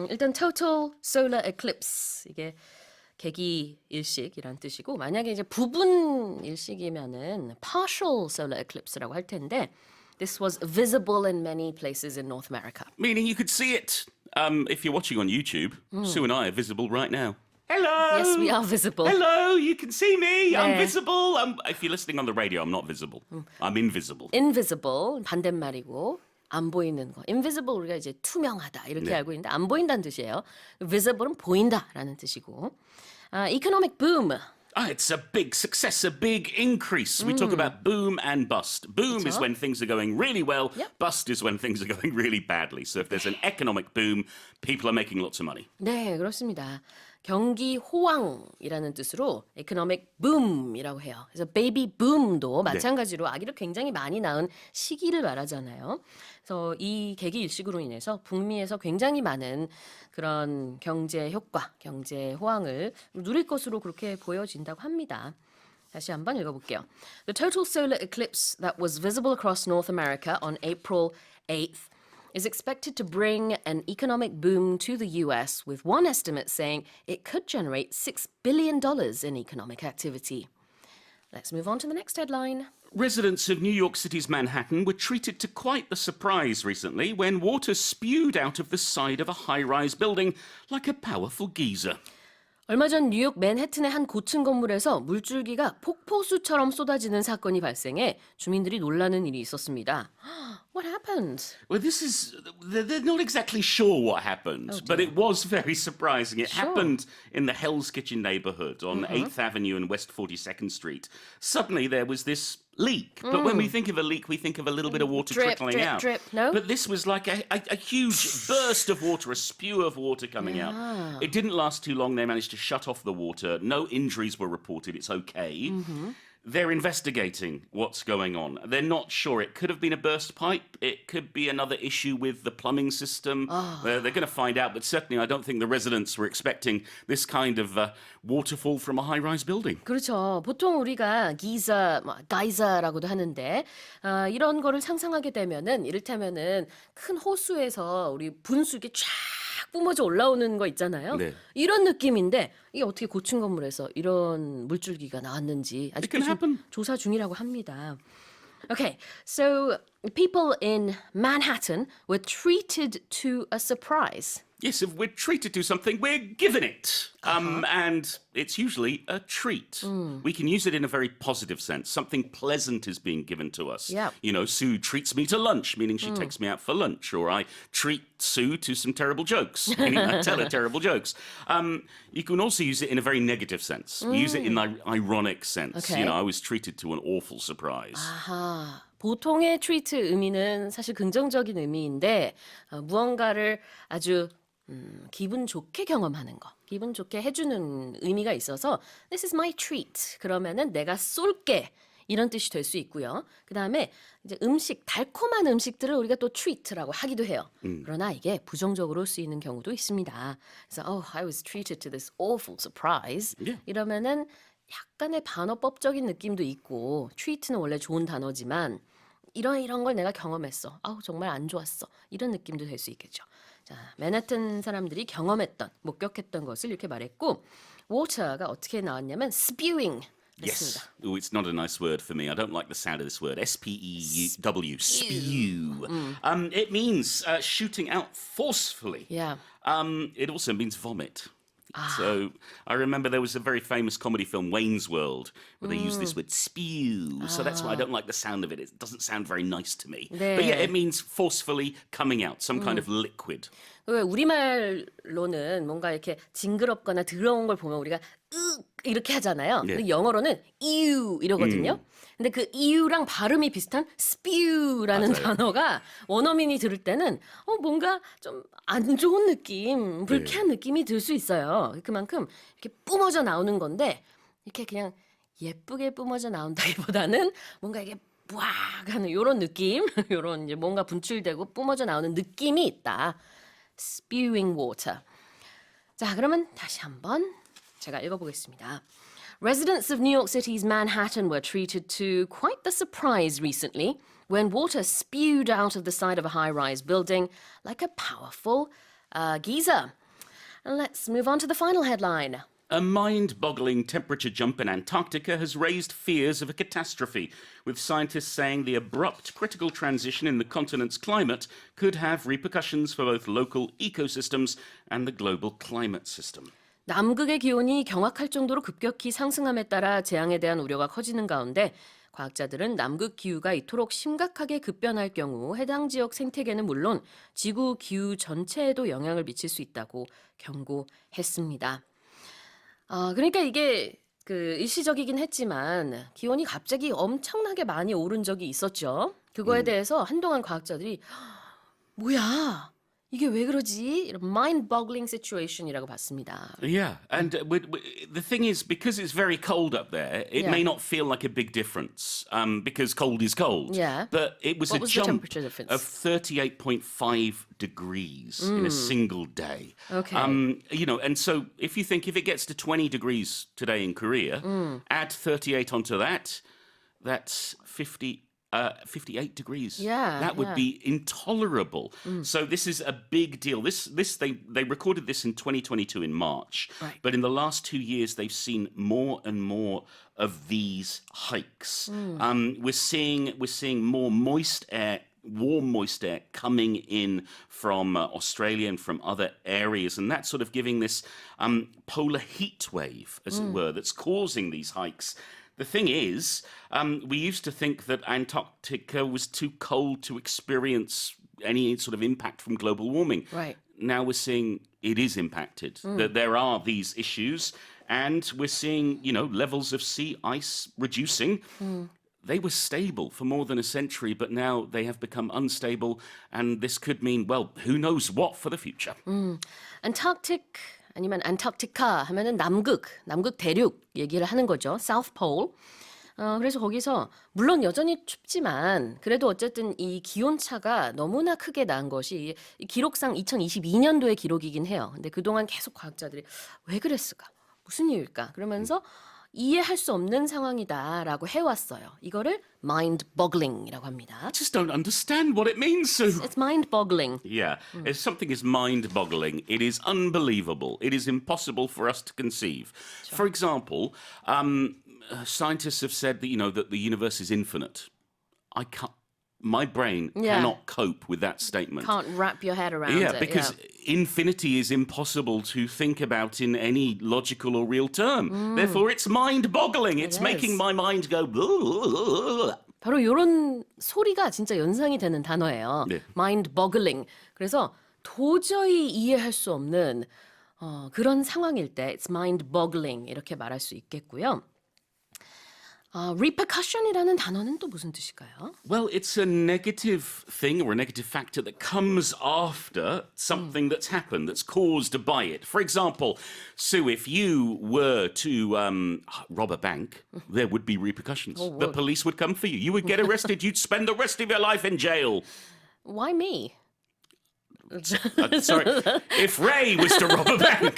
일단 total solar eclipse 이게 개기 일식이란 뜻이고 만약에 이제 부분 일식이면은 partial solar eclipse라고 할 텐데 this was visible in many places in North America. Meaning you could see it. If you're watching on YouTube, Sue and I are visible right now. Hello. Yes, we are visible. Hello, you can see me. I'm 네. visible. If you're listening on the radio, I'm not visible. I'm invisible. invisible 반대말이고 안 보이는 거. invisible 우리가 이제 투명하다 이렇게 네. 알고 있는데 안 보인다는 뜻이에요. visible은 보인다라는 뜻이고. economic boom. It's a big success, a big increase. We talk about boom and bust. Boom is when things are going really well. Yep. Bust is when things are going really badly. So if there's an economic boom, people are making lots of money. 네, 그렇습니다. 경기 호황이라는 뜻으로 economic boom이라고 해요. 그래서 baby boom도 마찬가지로 아기를 굉장히 많이 낳은 시기를 말하잖아요. 그래서 이 계기 일식으로 인해서 북미에서 굉장히 많은 그런 경제 효과, 경제 호황을 누릴 것으로 그렇게 보여진다고 합니다. 다시 한번 읽어볼게요. The total solar eclipse that was visible across North America on April 8th is expected to bring an economic boom to the US, with one estimate saying it could generate $6 billion in economic activity. Let's move on to the next headline. Residents of New York City's Manhattan were treated to quite the surprise recently when water spewed out of the side of a high-rise building like a powerful geyser. 얼마 전 뉴욕 맨해튼의 한 고층 건물에서 물줄기가 폭포수처럼 쏟아지는 사건이 발생해 주민들이 놀라는 일이 있었습니다. What happened? Well, they're not exactly sure what happened, but it was very surprising. It happened in the Hell's Kitchen neighborhood on 8th Avenue and West 42nd Street. Suddenly there was this leak. But when we think of a leak, we think of a little bit of water Drip, trickling drip, out. drip, no? But this was like a huge burst of water, a spew of water coming out. It didn't last too long. They managed to shut off the water. No injuries were reported. It's okay. They're investigating what's going on. They're not sure. It could have been a burst pipe. It could be another issue with the plumbing system. They're going to find out, but certainly I don't think the residents were expecting this kind of waterfall from a high-rise building. 그렇죠. 보통 우리가 기자, 가이자라고도 하는데 이런 거를 상상하게 되면은 이를테면은 큰 호수에서 우리 분수기 쫙 뿜어져 올라오는 거 있잖아요. 네. 이런 느낌인데 이게 어떻게 고층 건물에서 이런 물줄기가 나왔는지 아직도 can 좀 happen. 조사 중이라고 합니다. Okay, so people in Manhattan were treated to a surprise. Yes, if we're treated to something, we're given it. And it's usually a treat. We can use it in a very positive sense. Something pleasant is being given to us. Yeah. You know, Sue treats me to lunch, meaning she takes me out for lunch. Or I treat Sue to some terrible jokes, meaning I tell her terrible jokes. You can also use it in a very negative sense. We use it in an ironic sense. Okay. You know, I was treated to an awful surprise. 아하, 보통의 트리트 의미는 사실 긍정적인 의미인데 무언가를 아주 기분 좋게 경험하는 거, 기분 좋게 해주는 의미가 있어서 This is my treat. 그러면은 내가 쏠게. 이런 뜻이 될 수 있고요. 그 다음에 이제 음식, 달콤한 음식들을 우리가 또 treat라고 하기도 해요. 그러나 이게 부정적으로 쓰이는 경우도 있습니다. 그래서 I was treated to this awful surprise. Yeah. 이러면은 약간의 반어법적인 느낌도 있고 treat는 원래 좋은 단어지만 이런 걸 내가 경험했어. 정말 안 좋았어. 이런 느낌도 될 수 있겠죠. 자, 맨해튼 사람들이 경험했던, 목격했던 것을 이렇게 말했고 water가 어떻게 나왔냐면 spewing Yes. 됐습니다. Oh, it's not a nice word for me. I don't like the sound of this word. S-P-E-U-W. Spew. It means shooting out forcefully. Yeah. It also means vomit. So I remember there was a very famous comedy film, Wayne's World, where they used this word spew. So that's why I don't like the sound of it. It doesn't sound very nice to me. 네. But yeah, it means forcefully coming out, some kind of liquid. 왜 우리말로는 뭔가 이렇게 징그럽거나 더러운 걸 보면 우리가 이렇게 하잖아요. 네. 근데 영어로는 ew 이러거든요. 근데 그 ew랑 발음이 비슷한 spew라는 맞아요. 단어가 원어민이 들을 때는 뭔가 좀 안 좋은 느낌, 불쾌한 느낌이 들 수 있어요. 그만큼 이렇게 뿜어져 나오는 건데 이렇게 그냥 예쁘게 뿜어져 나온다기보다는 뭔가 이게 부악 하는 이런 느낌, 이런 이제 뭔가 분출되고 뿜어져 나오는 느낌이 있다. spewing water. 자, 그러면 다시 한번 제가 읽어보겠습니다. Residents of New York City's Manhattan were treated to quite the surprise recently when water spewed out of the side of a high-rise building like a powerful geyser. And let's move on to the final headline. A mind-boggling temperature jump in Antarctica has raised fears of a catastrophe, with scientists saying the abrupt critical transition in the continent's climate could have repercussions for both local ecosystems and the global climate system. 남극의 기온이 경악할 정도로 급격히 상승함에 따라 재앙에 대한 우려가 커지는 가운데 과학자들은 남극 기후가 이토록 심각하게 급변할 경우 해당 지역 생태계는 물론 지구 기후 전체에도 영향을 미칠 수 있다고 경고했습니다. 그러니까 이게 일시적이긴 했지만 기온이 갑자기 엄청나게 많이 오른 적이 있었죠. 그거에 대해서 한동안 과학자들이 뭐야? 이게 왜 그러지? 이런 mind-boggling situation이라고 봤습니다. Yeah, and the thing is, because it's very cold up there, it Yeah. may not feel like a big difference because cold is cold. Yeah. But it was What a was the jump temperature difference? of 38.5 degrees in a single day. Okay. You know, and so if you think if it gets to 20 degrees today in Korea, add 38 onto that, that's 58 degrees. Yeah, That would yeah. be intolerable. So this is a big deal. They recorded this in 2022 in March. Right. But in the last 2 years, they've seen more and more of these hikes. We're seeing more moist air. Warm, moist air coming in from Australia and from other areas, and that's sort of giving this polar heat wave, as it were, that's causing these hikes. The thing is, we used to think that Antarctica was too cold to experience any sort of impact from global warming. Right. Now we're seeing it is impacted, that there are these issues, and we're seeing, levels of sea ice reducing. They were stable for more than a century, but now they have become unstable, and this could mean, well, who knows what for the future. Antarctic 아니면 안타르티카 하면은 남극 대륙 얘기를 하는 거죠. South Pole. 그래서 거기서 물론 여전히 춥지만 그래도 어쨌든 이 기온차가 너무나 크게 난 것이 이 기록상 2022년도의 기록이긴 해요. 근데 그동안 계속 과학자들이 왜 그랬을까? 무슨 이유일까? 그러면서 이해할 수 없는 상황이다라고 해왔어요. 이거를 mind-boggling이라고 합니다. I just don't understand what it means, Sue. It's mind-boggling. Yeah, if something is mind-boggling, it is unbelievable. It is impossible for us to conceive. For example, scientists have said that that the universe is infinite. I can't. My brain Yeah. cannot cope with that statement. Can't wrap your head around Yeah, it. because infinity is impossible to think about in any logical or real term. Therefore, it's mind-boggling. It's is. making my mind go. 바로 이런 소리가 진짜 연상이 되는 단어예요. 네. mind-boggling. 그래서 도저히 이해할 수 없는 그런 상황일 때 it's mind-boggling 이렇게 말할 수 있겠고요. repercussion이라는 단어는 또 무슨 뜻일까요? Well, it's a negative thing or a negative factor that comes after something that's happened, that's caused by it. For example, Sue, if you were to rob a bank, there would be repercussions. The police would come for you. You would get arrested. You'd spend the rest of your life in jail. Why me? Sorry, if Ray was to rob a bank.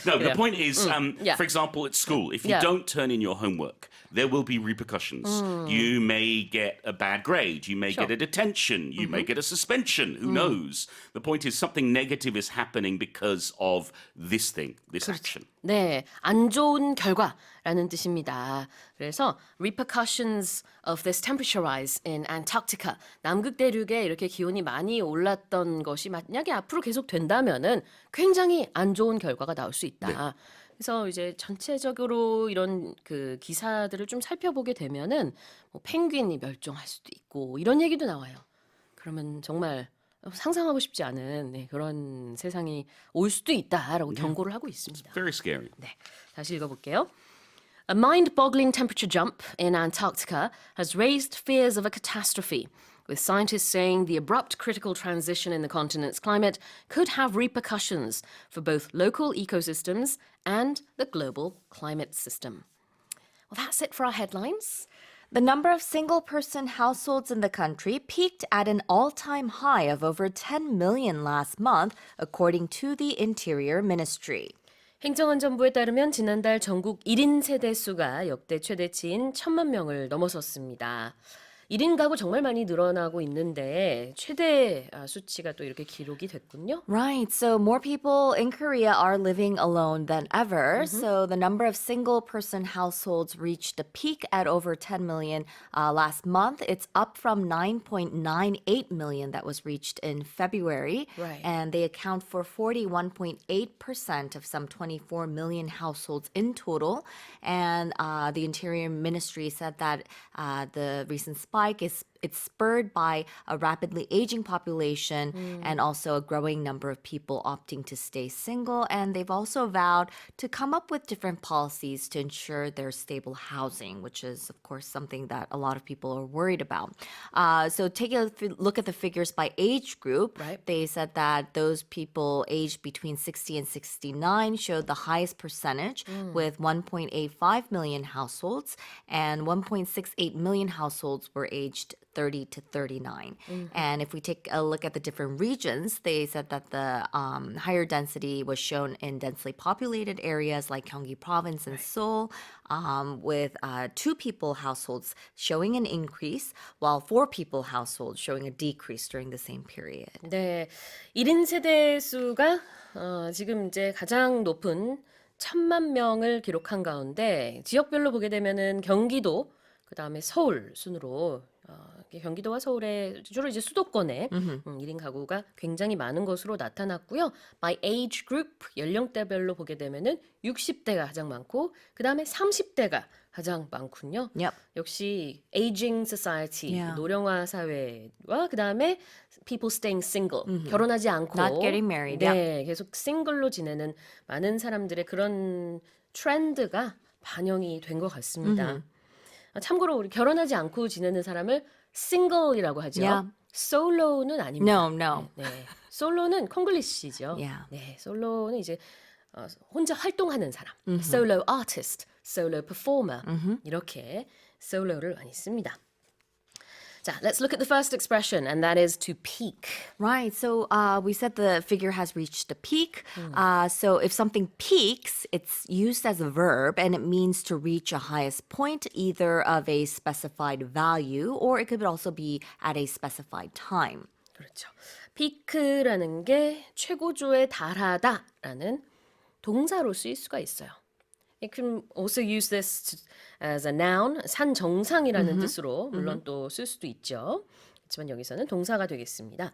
No, the point is, yeah. for example, at school, if you Yeah. don't turn in your homework, there will be repercussions. You may get a bad grade, you may get a detention, you may get a suspension, who knows? The point is something negative is happening because of this thing, this action. 네, 안 좋은 결과라는 뜻입니다. 그래서 repercussions of this temperature rise in Antarctica. 남극 대륙에 이렇게 기온이 많이 올랐던 것이 만약에 앞으로 계속 된다면은 굉장히 안 좋은 결과가 나올 수 있다. 그래서 이제 전체적으로 이런 그 기사들을 좀 살펴보게 되면은 뭐 펭귄이 멸종할 수도 있고 이런 얘기도 나와요. 그러면 정말 상상하고 싶지 않은 그런 세상이 올 수도 있다라고 경고를 하고 있습니다. Very scary. 네, 다시 읽어볼게요. A mind-boggling temperature jump in Antarctica has raised fears of a catastrophe, with scientists saying the abrupt critical transition in the continent's climate could have repercussions for both local ecosystems and the global climate system. Well, that's it for our headlines. The number of single-person households in the country peaked at an all-time high of over 10 million last month, according to the Interior Ministry. 행정안전부에 따르면 지난달 전국 1인 세대 수가 역대 최대치인 1,000만 명을 넘어섰습니다. 1인 가구 정말 많이 늘어나고 있는데 최대 수치가 또 이렇게 기록이 됐군요. Right. So more people in Korea are living alone than ever. So the number of single-person households reached a peak at over 10 million last month. It's up from 9.98 million that was reached in February. Right. And they account for 41.8% of some 24 million households in total. And the Interior Ministry said that the recent spike it's spurred by a rapidly aging population and also a growing number of people opting to stay single. And they've also vowed to come up with different policies to ensure there's stable housing, which is, of course, something that a lot of people are worried about. So take a look at the figures by age group. Right. They said that those people aged between 60 and 69 showed the highest percentage with 1.85 million households, and 1.68 million households were aged 30 to 39. And if we take a look at the different regions, they said that the higher density was shown in densely populated areas like Gyeonggi Province and Seoul, with 2-people households showing an increase, while 4-people households showing a decrease during the same period. 네, 1인 세대 수가 지금 이제 가장 높은 1,000만 명을 기록한 가운데 지역별로 보게 되면은 경기도, 그다음에 서울 순으로 경기도와 서울의 주로 이제 수도권에 1인 가구가 굉장히 많은 것으로 나타났고요. By age group, 연령대별로 보게 되면은 60대가 가장 많고 그다음에 30대가 가장 많군요. Yep. 역시 aging society, Yeah. 노령화 사회와 그다음에 people staying single, 결혼하지 않고 Not getting married, 네, 계속 싱글로 지내는 많은 사람들의 그런 트렌드가 반영이 된 것 같습니다. 참고로 우리 결혼하지 않고 지내는 사람을 싱글이라고 하죠. Yeah. 솔로는 아닙니다. No, no. 네, 솔로는 콩글리시죠. Yeah. 네, 솔로는 이제 혼자 활동하는 사람, 솔로 아티스트, 솔로 퍼포머 이렇게 솔로를 많이 씁니다. 자, let's look at the first expression, and that is to peak. Right. So we said the figure has reached a peak. So if something peaks, it's used as a verb and it means to reach a highest point either of a specified value or it could also be at a specified time. 그렇죠. 피크라는 게 최고조에 달하다라는 동사로 쓰일 수가 있어요. You can also use this as a noun, 산 정상이라는 뜻으로 물론 또 쓸 수도 있죠. 하지만 여기서는 동사가 되겠습니다.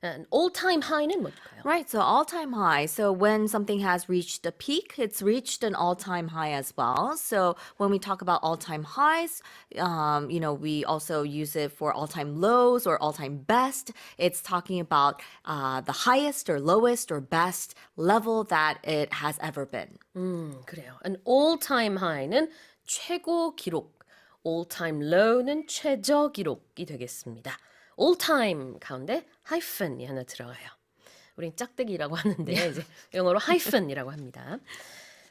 And all-time high는 뭘까요? Right, so all-time high. So when something has reached a peak, it's reached an all-time high as well. So when we talk about all-time highs, we also use it for all-time lows or all-time best. It's talking about the highest or lowest or best level that it has ever been. 그래요. An all-time high는 최고 기록, all-time low는 최저 기록이 되겠습니다. all-time 가운데 hyphen이 하나 들어가요. 우린 짝대기라고 하는데 이제 영어로 hyphen이라고 합니다.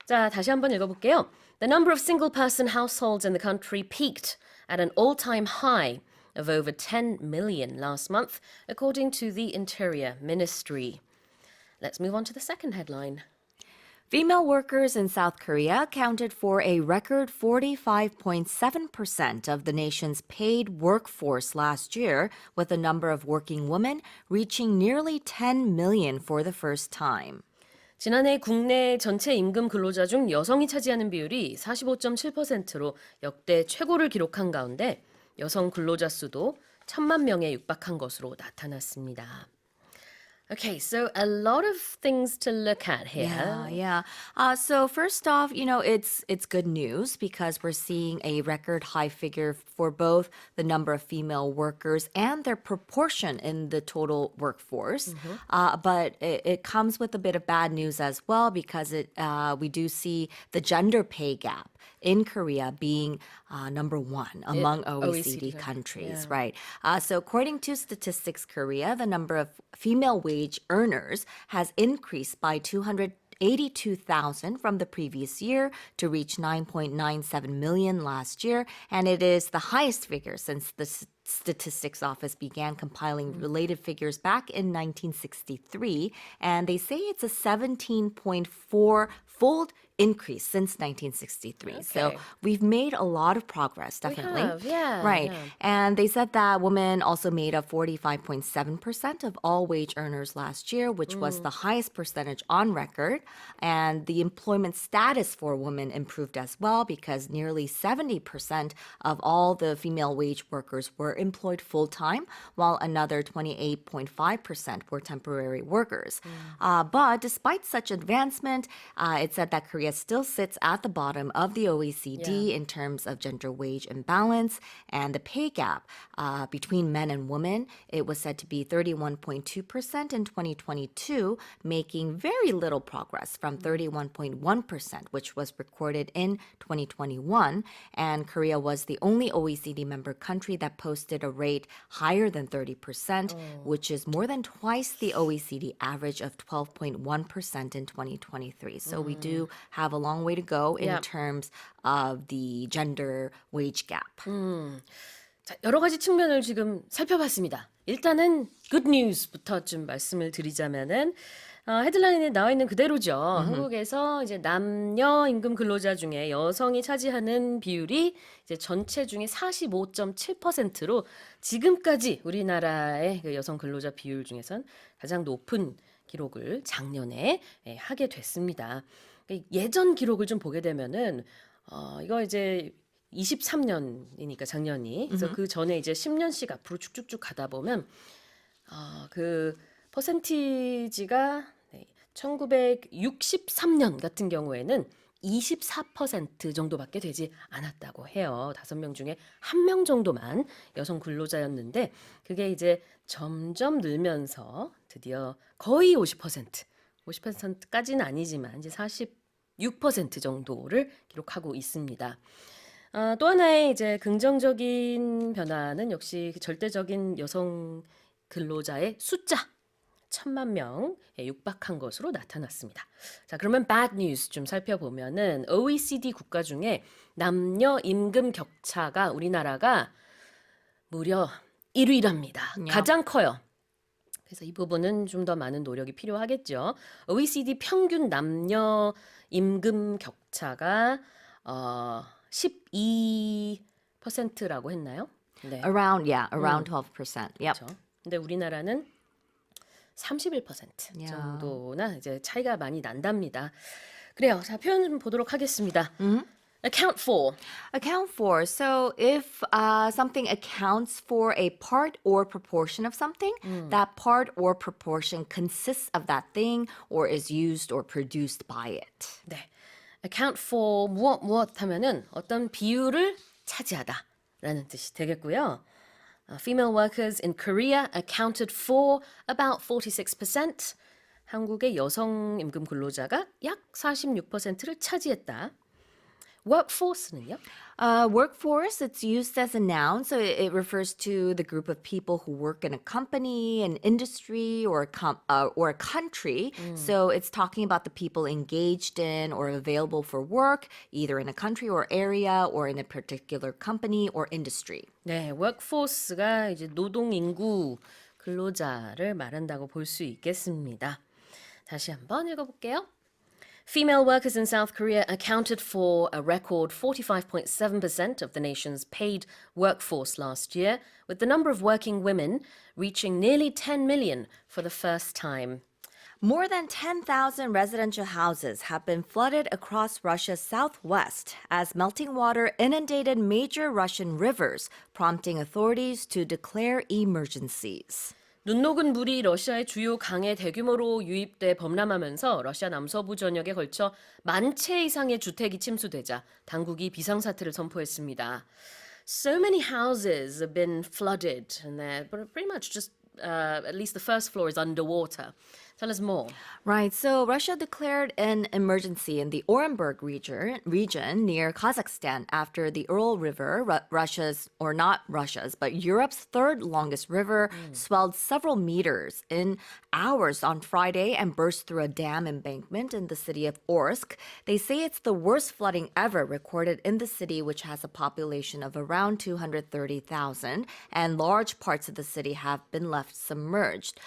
자, 다시 한번 읽어볼게요. The number of single-person households in the country peaked at an all-time high of over 10 million last month, according to the Interior Ministry. Let's move on to the second headline. Female workers in South Korea accounted for a record 45.7% of the nation's paid workforce last year, with the number of working women reaching nearly 10 million for the first time. 지난해 국내 전체 임금 근로자 중 여성이 차지하는 비율이 45.7%로 역대 최고를 기록한 가운데 여성 근로자 수도 1,000만 명에 육박한 것으로 나타났습니다. Okay, so a lot of things to look at here. Yeah. So first off, it's good news because we're seeing a record high figure for both the number of female workers and their proportion in the total workforce. But it comes with a bit of bad news as well because we do see the gender pay gap in Korea being number one among OECD countries, right? So according to Statistics Korea, the number of female wage earners has increased by 282,000 from the previous year to reach 9.97 million last year, and it is the highest figure since the Statistics Office began compiling related figures back in 1963, and they say it's a 17.4-fold increase since 1963. So Okay. we've made a lot of progress, definitely. We have, yeah. Right. yeah. And they said that women also made up 45.7% of all wage earners last year, which was the highest percentage on record. And the employment status for women improved as well because nearly 70% of all the female wage workers were employed full-time, while another 28.5% were temporary workers. But despite such advancement, it said that Korea still sits at the bottom of the OECD in terms of gender wage imbalance, and the pay gap between men and women, it was said to be 31.2% in 2022, making very little progress from 31.1%, which was recorded in 2021. And Korea was the only OECD member country that posted a rate higher than 30%, which is more than twice the OECD average of 12.1% in 2023. So we do have a long way to go in Yep. terms of the gender wage gap. 자, 여러 가지 측면을 지금 살펴봤습니다. 일단은 good news부터 좀 말씀을 드리자면은 헤드라인에 나와 있는 그대로죠. 한국에서 이제 남녀 임금 근로자 중에 여성이 차지하는 비율이 이제 전체 중에 45.7%로 지금까지 우리나라의 그 여성 근로자 비율 중에선 가장 높은 기록을 작년에 하게 됐습니다. 예전 기록을 좀 보게 되면은 이거 이제 23년이니까 작년이 그래서 그 전에 이제 10년씩 앞으로 쭉쭉쭉 가다 보면 그 퍼센티지가 1963년 같은 경우에는 24% 정도밖에 되지 않았다고 해요. 5명 중에 1명 정도만 여성 근로자였는데 그게 이제 점점 늘면서 드디어 거의 50%까지는 아니지만 이제 46% 정도를 기록하고 있습니다. 또 하나의 이제 긍정적인 변화는 역시 절대적인 여성 근로자의 숫자 1,000만 명에 육박한 것으로 나타났습니다. 자, 그러면 bad news 좀 살펴보면은 OECD 국가 중에 남녀 임금 격차가 우리나라가 무려 1위랍니다. 가장 커요. 그래서 이 부분은 좀 더 많은 노력이 필요하겠죠. OECD 평균 남녀 임금 격차가 12%라고 했나요? 네. Around 12%. Yep. 그렇죠. 근데 우리나라는 31% 야. 정도나 이제 차이가 많이 난답니다. 그래요. 자, 표현 좀 보도록 하겠습니다. Account for. Account for. So if something accounts for a part or proportion of something, that part or proportion consists of that thing or is used or produced by it. 네. account for 무엇 하면은 어떤 비율을 차지하다라는 뜻이 되겠고요. Female workers in Korea accounted for about 46%. 한국의 여성 임금 근로자가 약 46%를 차지했다. workforce는요? Workforce, it's used as a noun, so it refers to the group of people who work in a company, an industry, or a country. So it's talking about the people engaged in or available for work, either in a country or area, or in a particular company or industry. 네, workforce가 이제 노동 인구 근로자를 말한다고 볼 수 있겠습니다. 다시 한번 읽어볼게요. Female workers in South Korea accounted for a record 45.7% of the nation's paid workforce last year, with the number of working women reaching nearly 10 million for the first time. More than 10,000 residential houses have been flooded across Russia's southwest as melting water inundated major Russian rivers, prompting authorities to declare emergencies. 눈 녹은 물이 러시아의 주요 강에 대규모로 유입돼 범람하면서 러시아 남서부 전역에 걸쳐 10,000채 이상의 주택이 침수되자 당국이 비상사태를 선포했습니다. So many houses have been flooded and they're pretty much just at least the first floor is underwater. Tell us more. Right, so Russia declared an emergency in the Orenburg region near Kazakhstan after the Ural River, Russia's, or not Russia's, but Europe's third longest river, swelled several meters in hours on Friday and burst through a dam embankment in the city of Orsk. They say it's the worst flooding ever recorded in the city, which has a population of around 230,000, and large parts of the city have been left submerged.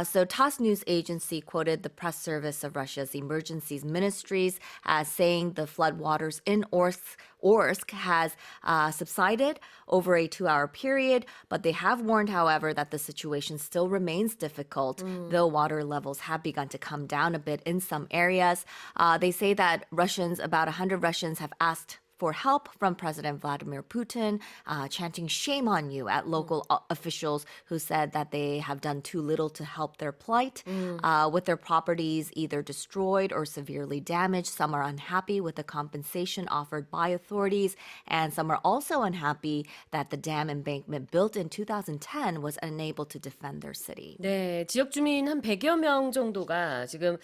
So TASS news agency quoted the press service of Russia's emergencies ministries as saying the floodwaters in Orsk has subsided over a 2-hour period, but they have warned, however, that the situation still remains difficult, though water levels have begun to come down a bit in some areas. They say that about 100 Russians have asked for help from President Vladimir Putin, chanting shame on you at local officials who said that they have done too little to help their plight. With their properties either destroyed or severely damaged, some are unhappy with the compensation offered by authorities, and some are also unhappy that the dam embankment built in 2010 was unable to defend their city. 네, 지역 주민 한 100여 명 정도가 지금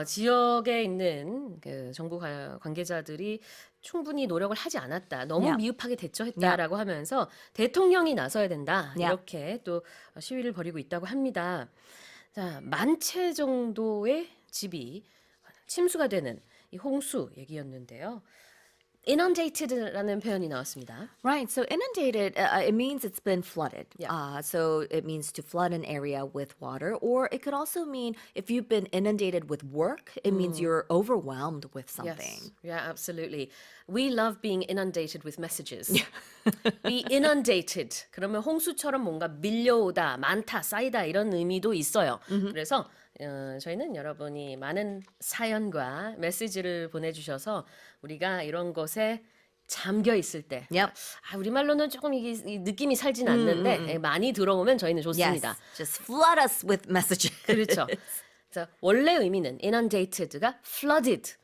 지역에 있는 그 정부 관계자들이 충분히 노력을 하지 않았다. 너무 Yeah. 미흡하게 대처했다라고 하면서 대통령이 나서야 된다. Yeah. 이렇게 또 시위를 벌이고 있다고 합니다. 자, 10,000채 정도의 집이 침수가 되는 이 홍수 얘기였는데요. inundated라는 표현이 나왔습니다. Right. So inundated, it means it's been flooded. Yeah. So it means to flood an area with water, or it could also mean if you've been inundated with work, it means you're overwhelmed with something. Yes. Yeah, absolutely. We love being inundated with messages. Be inundated. 그러면 홍수처럼 뭔가 밀려오다, 많다, 쌓이다 이런 의미도 있어요. 그래서 저희는 여러분이 많은 사연과 메시지를 보내주셔서 우리가 이런 것에 잠겨 있을 때, Yep. 우리말로는 조금 이게 이 느낌이 살진 않는데 많이 들어오면 저희는 Yes. 좋습니다. Just flood us with messages. 그렇죠. 그래서 원래 의미는 inundated가 flooded,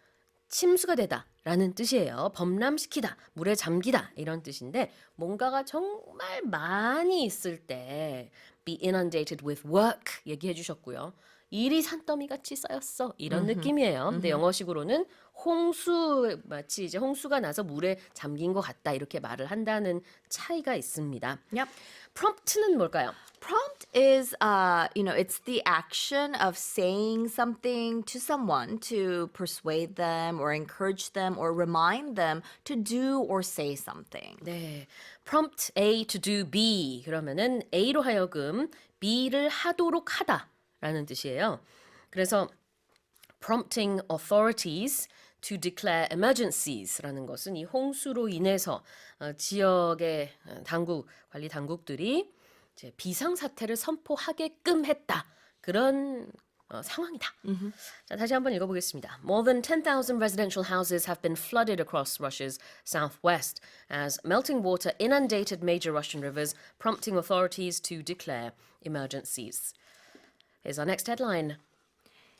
침수가 되다라는 뜻이에요. 범람시키다, 물에 잠기다 이런 뜻인데 뭔가가 정말 많이 있을 때 be inundated with work 얘기해 주셨고요. 일이 산더미같이 쌓였어 이런 느낌이에요. 근데 영어식으로는 홍수 마치 이제 홍수가 나서 물에 잠긴 것 같다 이렇게 말을 한다는 차이가 있습니다. Yep. prompt는 뭘까요? Prompt is, it's the action of saying something to someone to persuade them or encourage them or remind them to do or say something. 네, prompt A to do B 그러면은 A로 하여금 B를 하도록 하다라는 뜻이에요. 그래서 prompting authorities to declare emergencies라는 것은 이 홍수로 인해서 지역의 관리 당국들이 이제 비상사태를 선포하게끔 했다. 그런 상황이다. 자, 다시 한번 읽어보겠습니다. More than 10,000 residential houses have been flooded across Russia's southwest as melting water inundated major Russian rivers, prompting authorities to declare emergencies. Here's our next headline.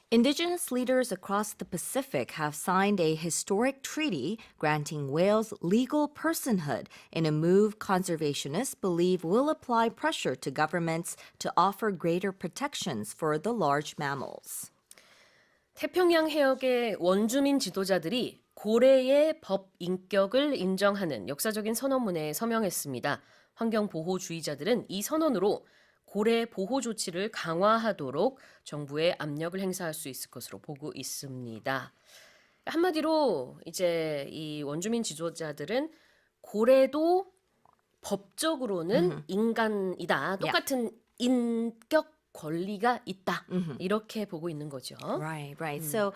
Indigenous leaders across the Pacific have signed a historic treaty granting whales legal personhood in a move conservationists believe will apply pressure to governments to offer greater protections for the large mammals. 태평양 해역의 원주민 지도자들이 고래의 법 인격을 인정하는 역사적인 선언문에 서명했습니다. 환경보호주의자들은 이 선언으로 고래 보호 조치를 강화하도록 정부에 압력을 행사할 수 있을 것으로 보고 있습니다. 한마디로 이제 이 원주민 지도자들은 고래도 법적으로는 인간이다. 똑같은 인격 권리가 있다. 이렇게 보고 있는 거죠. Right, right. So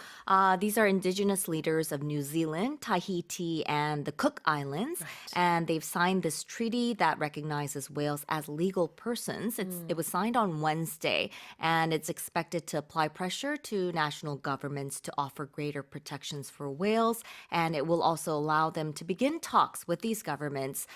these are indigenous leaders of New Zealand, Tahiti, and the Cook Islands. And they've signed this treaty that recognizes whales as legal persons. It was signed on Wednesday, and it's expected to apply pressure to national governments to offer greater protections for whales. And it will also allow them to begin talks with these governments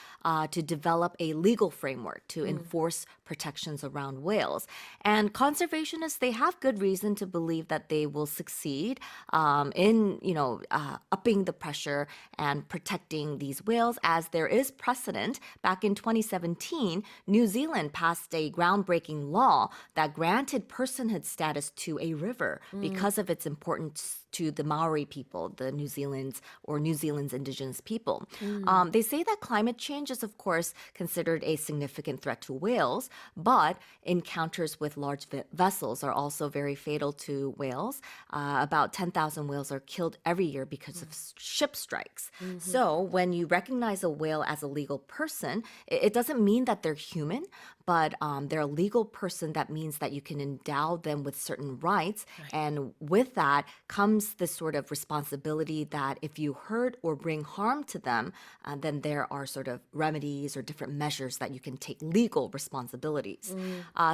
to develop a legal framework to enforce protections around whales. And conservationists, they have good reason to believe that they will succeed in, upping the pressure and protecting these whales, as there is precedent. Back in 2017, New Zealand passed a groundbreaking law that granted personhood status to a river because of its importance to the Maori people, the New Zealand's indigenous people. They say that climate change is, of course, considered a significant threat to whales, but encounters with large vessels are also very fatal to whales. About 10,000 whales are killed every year because of ship strikes. So when you recognize a whale as a legal person, it doesn't mean that they're human, but they're a legal person. That means that you can endow them with certain rights. And with that comes this sort of responsibility that if you hurt or bring harm to them, then there are sort of remedies or different measures that you can take, legal responsibilities.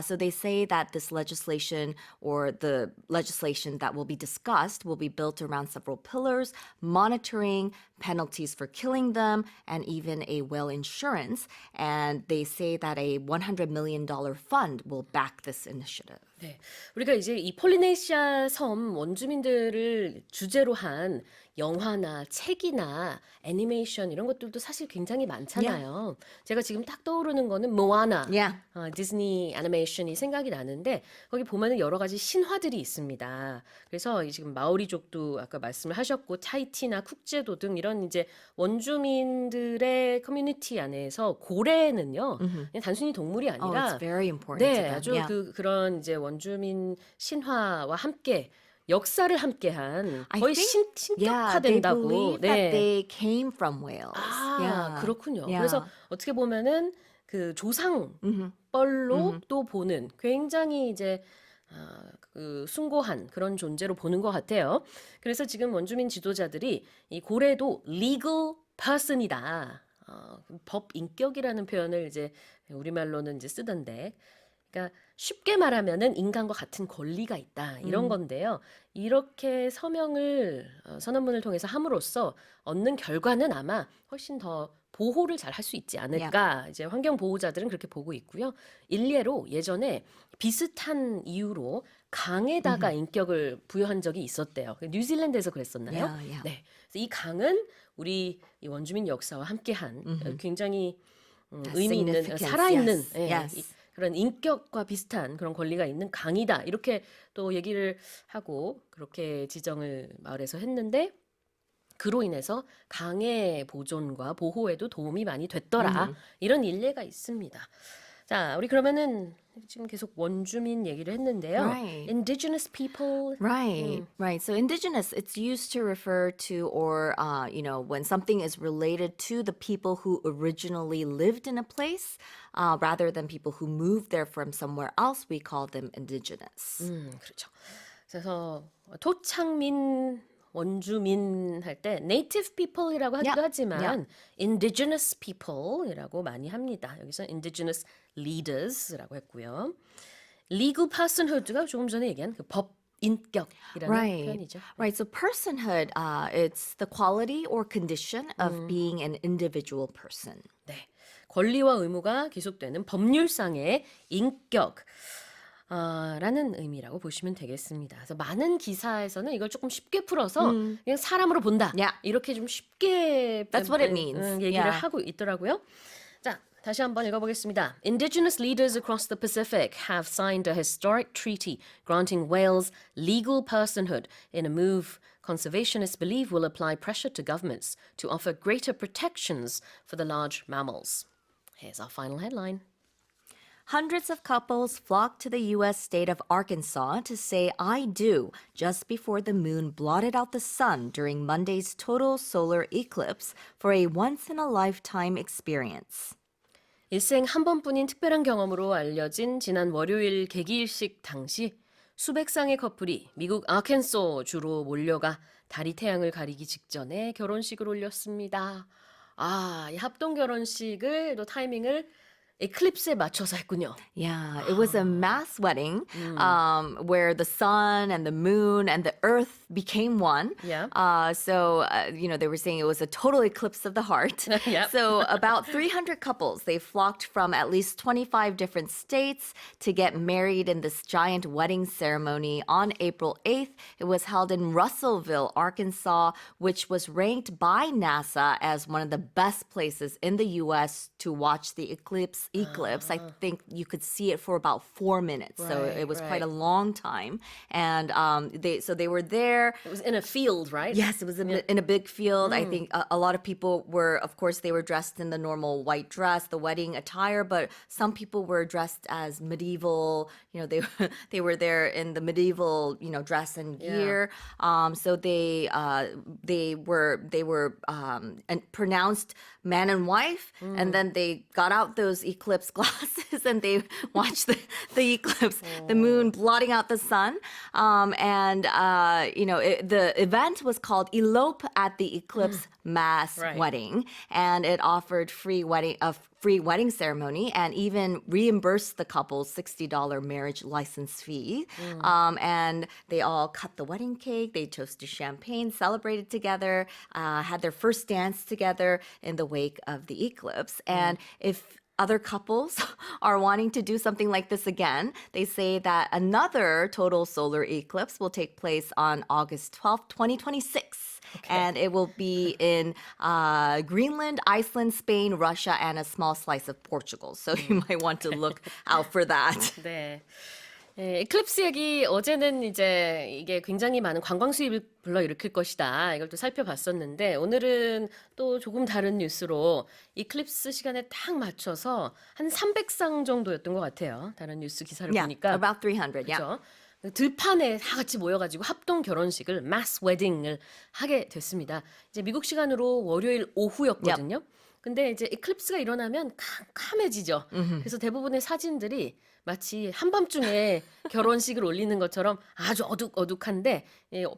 So they say that this legislation, or the legislation that will be discussed, will be built around several pillars: monitoring, penalties for killing them, and even a whale insurance. And they say that a $100 million fund will back this initiative. 네, 우리가 이제 이 폴리네시아 섬 원주민들을 주제로 한 영화나 책이나 애니메이션 이런 것들도 사실 굉장히 많잖아요. 제가 지금 딱 떠오르는 거는 모아나, Yeah. 디즈니 애니메이션이 생각이 나는데 거기 보면은 여러 가지 신화들이 있습니다. 그래서 지금 마오리족도 아까 말씀을 하셨고 타히티나 쿡제도 등 이런 이제 원주민들의 커뮤니티 안에서 고래는요, 그냥 단순히 동물이 Oh, 아니라 it's very important to 네, them. 아주 Yeah. 그런 이제 원주민 신화와 함께 역사를 함께한 I 거의 think, yeah, they 신격화된다고. believe that they came from whales. 아, yeah. 그렇군요. Yeah. 그래서 어떻게 보면은 그 조상뻘로 또 보는 굉장히 이제 그 숭고한 그런 존재로 보는 것 같아요. 그래서 지금 원주민 지도자들이 이 고래도 legal person이다. 법 인격이라는 표현을 이제 우리말로는 이제 쓰던데. 그러니까 쉽게 말하면은 인간과 같은 권리가 있다 이런 건데요. 이렇게 선언문을 통해서 함으로써 얻는 결과는 아마 훨씬 더 보호를 잘 할 수 있지 않을까. 이제 환경 보호자들은 그렇게 보고 있고요. 일례로 예전에 비슷한 이유로 강에다가 인격을 부여한 적이 있었대요. 뉴질랜드에서 그랬었나요? Yeah, yeah. 네. 그래서 이 강은 우리 이 원주민 역사와 함께한 굉장히 의미 있는 significance, 살아있는 yes, 예, yes. 그런 인격과 비슷한 그런 권리가 있는 강이다. 이렇게 또 얘기를 하고 그렇게 지정을 마을에서 했는데 그로 인해서 강의 보존과 보호에도 도움이 많이 됐더라. 이런 일례가 있습니다. 자, 우리 그러면은 지금 계속 원주민 얘기를 했는데요. Right. Indigenous people. Right, right. So indigenous, it's used to refer to, or, when something is related to the people who originally lived in a place, rather than people who moved there from somewhere else, we call them indigenous. 그렇죠. 그래서 토착민 원주민 할 때 native people이라고 하기도 Yeah, 하지만 yeah. indigenous people이라고 많이 합니다. 여기서 indigenous leaders라고 했고요. legal personhood가 조금 전에 얘기한 그 법 인격이라는 Right. 표현이죠. Right. So personhood, it's the quality or condition of being an individual person. 네. 권리와 의무가 기속되는 법률상의 인격. 라는 의미라고 보시면 되겠습니다. 그래서 많은 기사에서는 이걸 조금 쉽게 풀어서 그냥 사람으로 본다. Yeah. 이렇게 좀 쉽게 That's what it means. 얘기를 Yeah. 하고 있더라고요. 자, 다시 한번 읽어보겠습니다. Indigenous leaders across the Pacific have signed a historic treaty granting whales legal personhood in a move conservationists believe will apply pressure to governments to offer greater protections for the large mammals. Here's our final headline. Hundreds of couples flocked to the U.S. state of Arkansas to say I do just before the moon blotted out the sun during Monday's total solar eclipse for a once-in-a-lifetime experience. 일생 한 번뿐인 특별한 경험으로 알려진 지난 월요일 개기일식 당시 수백 쌍의 커플이 미국 아켄소 주로 몰려가 달이 태양을 가리기 직전에 결혼식을 올렸습니다. 이 합동 결혼식을 또 타이밍을 에클립스에 맞춰서 했군요. Yeah, it was a mass wedding where the sun and the moon and the earth became one. Yeah. They were saying it was a total eclipse of the heart. Yep. So about 300 couples, they flocked from at least 25 different states to get married in this giant wedding ceremony on April 8th. It was held in Russellville, Arkansas, which was ranked by NASA as one of the best places in the U.S. to watch the eclipse. I think you could see it for about 4 minutes. So Right, it was quite a right. long time. And they were there. It was in a field, right? Yes, it was in a big field. I think a lot of people were, of course, they were dressed in the normal white dress, the wedding attire, but some people were dressed as medieval. They were there in the medieval, dress and gear. So they were and pronounced man and wife, and then they got out those eclipse glasses and they watched the eclipse, the moon blotting out the sun. The event was called Elope at the Eclipse Mass Right. Wedding, and it offered free wedding ceremony and even reimbursed the couple's $60 marriage license fee. And they all cut the wedding cake, they toasted champagne, celebrated together, had their first dance together in the wake of the eclipse. And if other couples are wanting to do something like this again, they say that another total solar eclipse will take place on August 12th, 2026. And it will be in Greenland, Iceland, Spain, Russia, and a small slice of Portugal. So you might want to look out for that. 네. 에클립스 얘기 어제는 이제 이게 굉장히 많은 관광 수입을 불러일으킬 것이다. 이걸 또 살펴봤었는데 오늘은 또 조금 다른 뉴스로 이클립스 시간에 딱 맞춰서 한 300쌍 정도였던 것 같아요. 다른 뉴스 기사를 Yeah, 보니까. about 300. Yeah. 그렇죠? 들판에 다 같이 모여가지고 합동 결혼식을 마스 웨딩을 하게 됐습니다. 이제 미국 시간으로 월요일 오후였거든요. 근데 이제 에클립스가 일어나면 캄캄해지죠. 그래서 대부분의 사진들이 마치 한밤중에 결혼식을 올리는 것처럼 아주 어둑어둑한데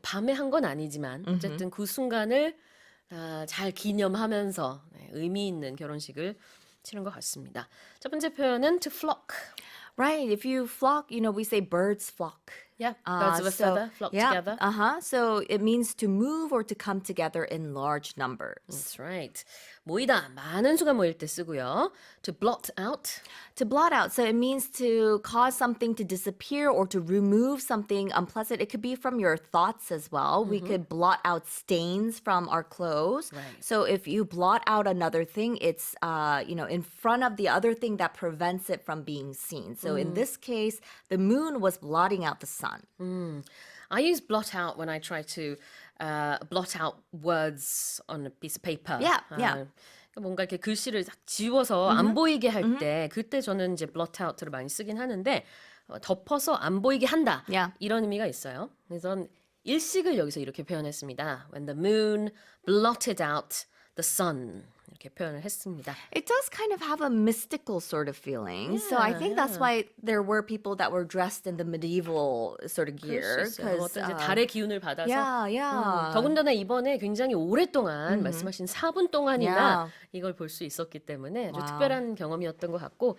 밤에 한 건 아니지만 어쨌든 그 순간을 잘 기념하면서 의미 있는 결혼식을 치른 것 같습니다. 첫 번째 표현은 to flock. Right. If you flock, we say birds flock. Yeah, birds of a feather flock together. So it means to move or to come together in large numbers. That's right. 모이다, 많은 수가 모일 때 쓰고요. To blot out. To blot out, so it means to cause something to disappear or to remove something unpleasant. It could be from your thoughts as well. We could blot out stains from our clothes. Right. So if you blot out another thing, it's in front of the other thing that prevents it from being seen. So in this case, the moon was blotting out the sun. I use blot out when I try to blot out words on a piece of paper. Yeah. 뭔가 이렇게 글씨를 딱 지워서 안 보이게 할 때 그때 저는 이제 blot out를 많이 쓰긴 하는데 덮어서 안 보이게 한다. Yeah. 이런 의미가 있어요. 그래서 일식을 여기서 이렇게 표현했습니다. When the moon blotted out the sun. 이렇게 표현을 했습니다. It does kind of have a mystical sort of feeling. So I think that's why there were people that were dressed in the medieval sort of gear. 어떤 이제 달의 기운을 받아서 yeah. 더군다나 이번에 굉장히 오랫동안 말씀하신 4분 동안이나 Yeah. 이걸 볼 수 있었기 때문에 아주 Wow. 특별한 경험이었던 것 같고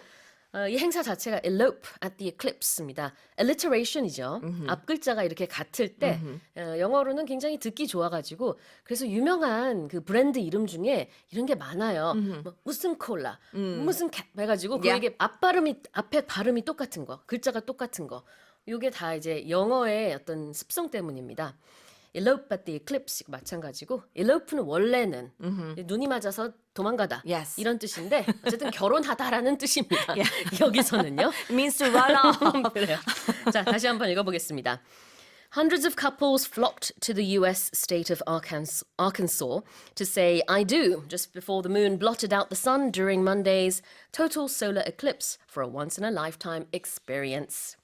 이 행사 자체가 elope at the eclipse입니다. alliteration이죠. 앞 글자가 이렇게 같을 때 영어로는 굉장히 듣기 좋아가지고 그래서 유명한 그 브랜드 이름 중에 이런 게 많아요. 뭐 무슨 콜라, 무슨 캡 해가지고 그 Yeah. 이게 앞에 발음이 똑같은 거, 글자가 똑같은 거. 요게 다 이제 영어의 어떤 습성 때문입니다. elope at the eclipse 마찬가지고 elope는 원래는 눈이 맞아서 도망가다 Yes. 이런 뜻인데 어쨌든 결혼하다라는 뜻입니다. 여기서는요. It means to run off. 그래요. 자, 다시 한번 읽어보겠습니다. Hundreds of couples flocked to the U.S. state of Arkansas to say I do just before the moon blotted out the sun during Monday's total solar eclipse for a once-in-a-lifetime experience.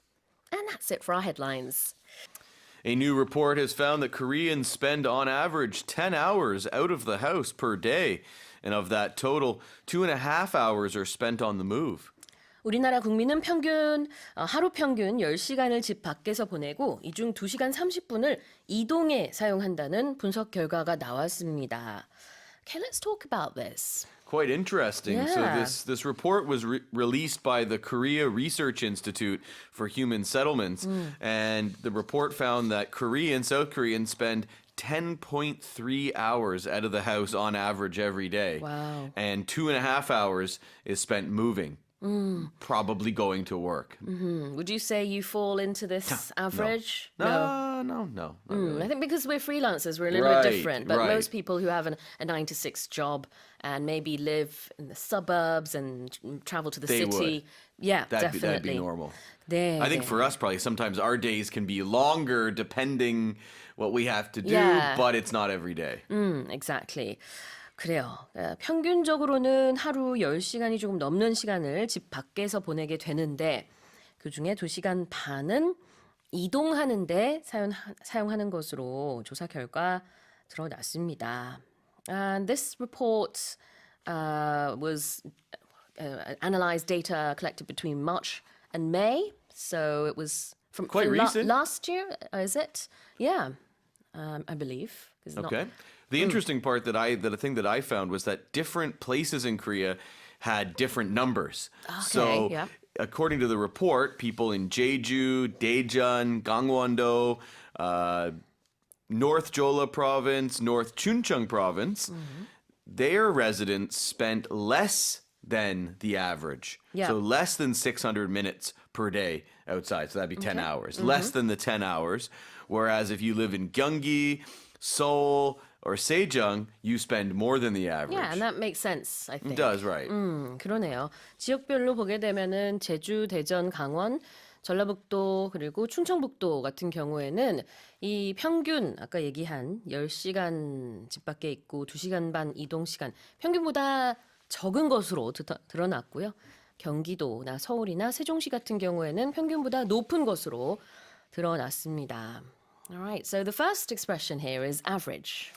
And that's it for our headlines. A new report has found that Koreans spend on average 10 hours out of the house per day. And of that total, 2.5 hours are spent on the move. 우리나라 국민은 하루 평균 10시간을 집 밖에서 보내고 이 중 2시간 30분을 이동에 사용한다는 분석 결과가 나왔습니다. Okay, let's talk about this. Quite interesting. So Yeah. this report was released by the Korea Research Institute for Human Settlements, and the report found that South Koreans spend 10.3 hours out of the house on average every day. Wow. And 2.5 hours is spent moving, probably going to work. Would you say you fall into this average? No, not really. I think because we're freelancers, we're a little Right, bit different. But right. most people who have a 9 to 6 job and maybe live in the suburbs and travel to the They city, would. yeah, That'd definitely. be normal. 네, I think 네. for us, probably sometimes our days can be longer depending what we have to do, Yeah. but it's not every day. Exactly. 그래요. 평균적으로는 하루 10시간이 조금 넘는 시간을 집 밖에서 보내게 되는데 그중에 2시간 반은 이동하는데 사용하는 것으로 조사 결과 드러났습니다. And this report was analyzed data collected between March and May. So it was from Quite recent. last year, is it? Yeah, I believe. 'Cause not- Okay. The interesting part that I found was that different places in Korea had different numbers. So, yeah. according to the report, people in Jeju, Daejeon, Gangwon-do, North Jeolla Province, North Chuncheong Province, their residents spent less than the average. Yeah. So less than 600 minutes per day outside. So that'd be 10 hours. Less than the 10 hours. Whereas if you live in Gyeonggi, Seoul, or Sejong, you spend more than the average. Yeah, and that makes sense, I think. It does, right. 그러네요. 지역별로 보게 되면은 제주, 대전, 강원, 전라북도 그리고 충청북도 같은 경우에는 이 평균 아까 얘기한 10시간 집 밖에 있고 2시간 반 이동 시간 평균보다 적은 것으로 드러났고요. 경기도나 서울이나 세종시 같은 경우에는 평균보다 높은 것으로 드러났습니다. All right, so the first expression here is average.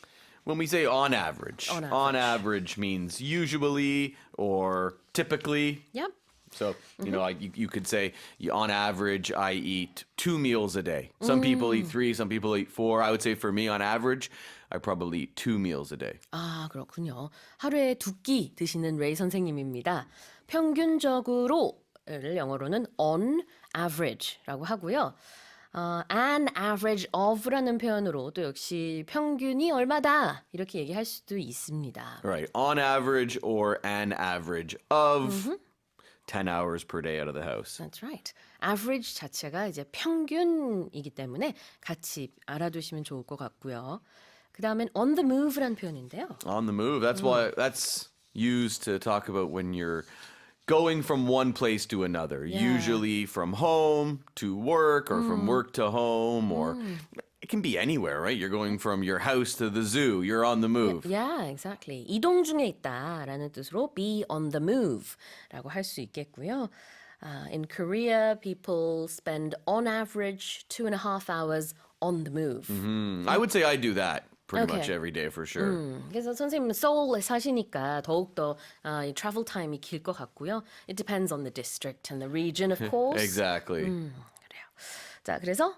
When we say on average, On average. means usually or typically. Yep. So, you know, you could say, on average, I eat 2 meals a day. Some people eat 3, some people eat 4. I would say for me, on average, I probably eat 2 meals a day. 아, 그렇군요. 하루에 2끼 드시는 레이 선생님입니다. 평균적으로를 영어로는 on average라고 하고요. an average of라는 표현으로 또 역시 평균이 얼마다 이렇게 얘기할 수도 있습니다. Right. On average or an average of 10 hours per day out of the house. That's right. average 자체가 이제 평균이기 때문에 같이 알아두시면 좋을 것 같고요. 그 다음엔 on the move라는 표현인데요. On the move. That's why that's used to talk about when you're going from one place to another, usually from home to work or from work to home, or it can be anywhere, right? You're going from your house to the zoo. You're on the move. Yeah, exactly. 이동 중에 있다라는 뜻으로 be on the move라고 할 수 있겠고요. In Korea, people spend on average 2.5 hours on the move. I would say I do that pretty Okay. much every day for sure. 그래서 선생님은 서울에 사시니까 더욱더 이 travel time이 길 것 같고요. It depends on the district and the region, of course. Exactly. 그래요. 자, 그래서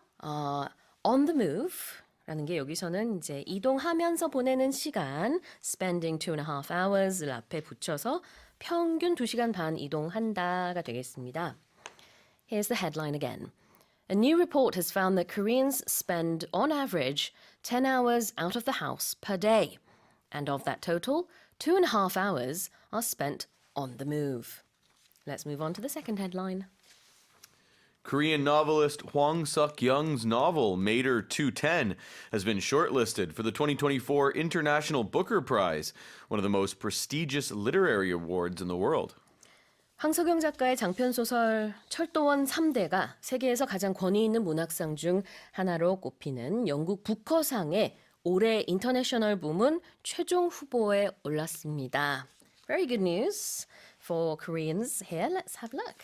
on the move라는 게 여기서는 이제 이동하면서 보내는 시간, spending 2.5 hours를 앞에 붙여서 평균 2시간 반 이동한다가 되겠습니다. Here's the headline again. A new report has found that Koreans spend, on average, 10 hours out of the house per day. And of that total, 2.5 hours are spent on the move. Let's move on to the second headline. Korean novelist Hwang Suk-young's novel Mater 210 has been shortlisted for the 2024 International Booker Prize, one of the most prestigious literary awards in the world. 황석영 작가의 장편 소설 철도원 3대가 세계에서 가장 권위 있는 문학상 중 하나로 꼽히는 영국 부커상의 올해 인터내셔널 부문 최종 후보에 올랐습니다. Very good news for Koreans here. Let's have a look.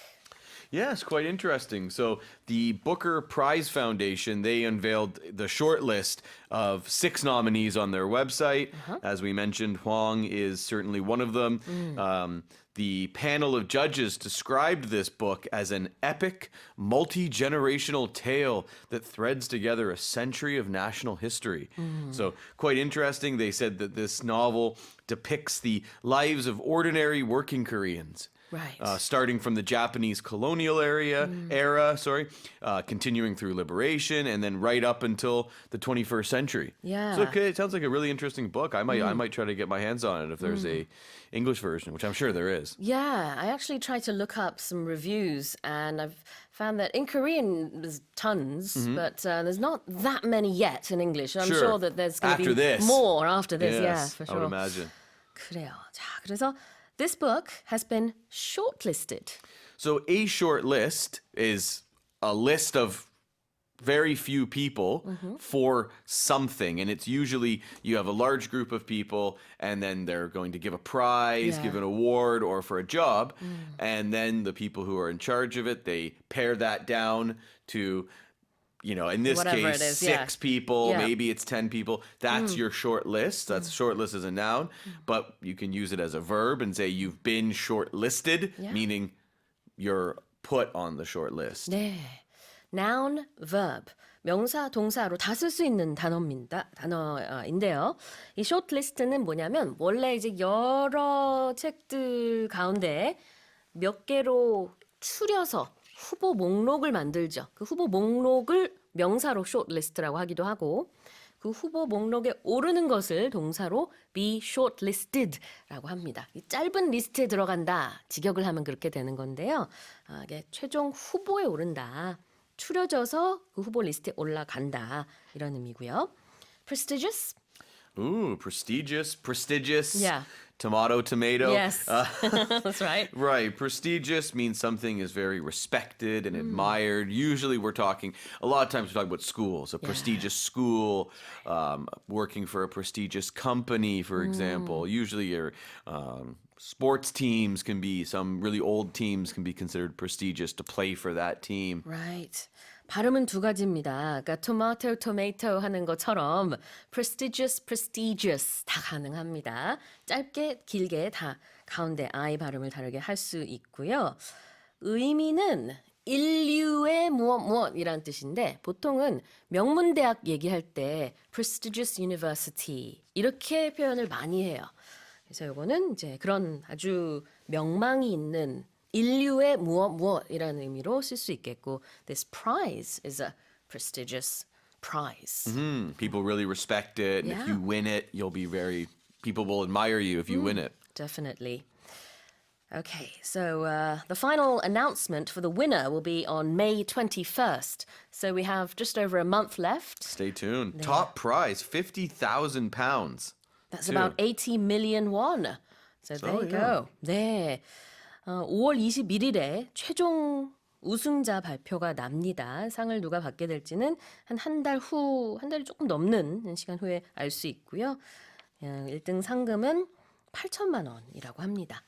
Yes, quite interesting. So the Booker Prize Foundation, they unveiled the short list of 6 nominees on their website. As we mentioned, Hwang is certainly one of them. The panel of judges described this book as an epic, multi-generational tale that threads together a century of national history. So quite interesting. They said that this novel depicts the lives of ordinary working Koreans. Right. Starting from the Japanese colonial era, continuing through liberation, and then right up until the 21st century. Yeah. So okay, it sounds like a really interesting book. I might try to get my hands on it if there's a English version, which I'm sure there is. Yeah, I actually tried to look up some reviews and I've found that in Korean there's tons, but there's not that many yet in English. I'm Sure. sure that there's going to After be this. more after this. Yeah, Yes, for I would sure. imagine. 그래요. 자, 그래서 this book has been shortlisted. So a short list is a list of very few people for something, and it's usually you have a large group of people and then they're going to give a prize, Yeah. give an award, or for a job, and then the people who are in charge of it, they pare that down to, in this Whatever case, it is, 6 yeah. people, Yeah. maybe it's 10 people. That's your short list. That's short list as a noun, but you can use it as a verb and say you've been shortlisted, Yeah. meaning you're put on the short list. 네. noun, verb, 명사, 동사로 다 쓸 수 있는 단어인데요. 이 shortlist는 뭐냐면 원래 이제 여러 책들 가운데 몇 개로 추려서 후보 목록을 만들죠. 그 후보 목록을 명사로 shortlist라고 하기도 하고 그 후보 목록에 오르는 것을 동사로 be shortlisted라고 합니다. 이 짧은 리스트에 들어간다. 직역을 하면 그렇게 되는 건데요. 이게 최종 후보에 오른다. 추려져서 그 후보 리스트에 올라간다. 이런 의미고요. prestigious. Ooh, prestigious. Yeah. Tomato. Yes. That's right. Right. Prestigious means something is very respected and admired. Usually we're talking, a lot of times we're talking about schools, a prestigious school, working for a prestigious company, for example. Usually your sports teams can be, some really old teams can be considered prestigious to play for that team. Right. 발음은 2가지입니다. 그러니까 tomato 하는 것처럼 prestigious 다 가능합니다. 짧게 길게 다 가운데 I 발음을 다르게 할 수 있고요. 의미는 인류의 무엇이란 뜻인데 보통은 명문대학 얘기할 때 prestigious university 이렇게 표현을 많이 해요. 그래서 요거는 이제 그런 아주 명망이 있는 인류의 무엇이라는 의미로 쓸 수 있겠고 this prize is a prestigious prize. People really respect it. And if you win it, people will admire you if you win it. Definitely. Okay, so the final announcement for the winner will be on May 21st. So we have just over a month left. Stay tuned. Top prize, £50,000. That's about 80 million won. So there you go. 네. 5월 21일에 최종 우승자 발표가 납니다. 상을 누가 받게 될지는 한 달이 조금 넘는 시간 후에 알 수 있고요. 1등 상금은 8천만 원이라고 합니다.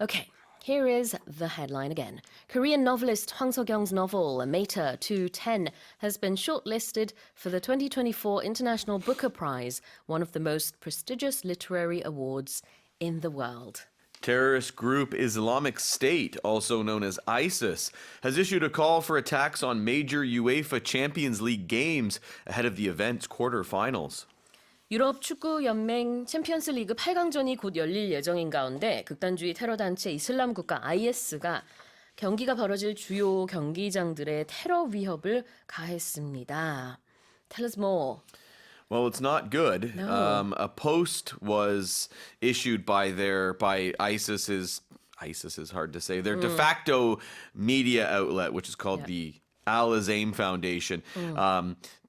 Okay, here is the headline again. Korean novelist Hwang Suk-young's novel Mater 210 has been shortlisted for the 2024 International Booker Prize, one of the most prestigious literary awards in the world. Terrorist group Islamic State, also known as ISIS, has issued a call for attacks on major UEFA Champions League games ahead of the event's quarterfinals. 유럽 축구 연맹 챔피언스 리그 8강전이 곧 열릴 예정인 가운데 극단주의 테러 단체 이슬람 국가 IS가 경기가 벌어질 주요 경기장들의 테러 위협을 가했습니다. Tell us more. Well, it's not good. No. A post was issued by ISIS's ISIS is hard to say. Their de facto media outlet, which is called the Al Azaim Foundation.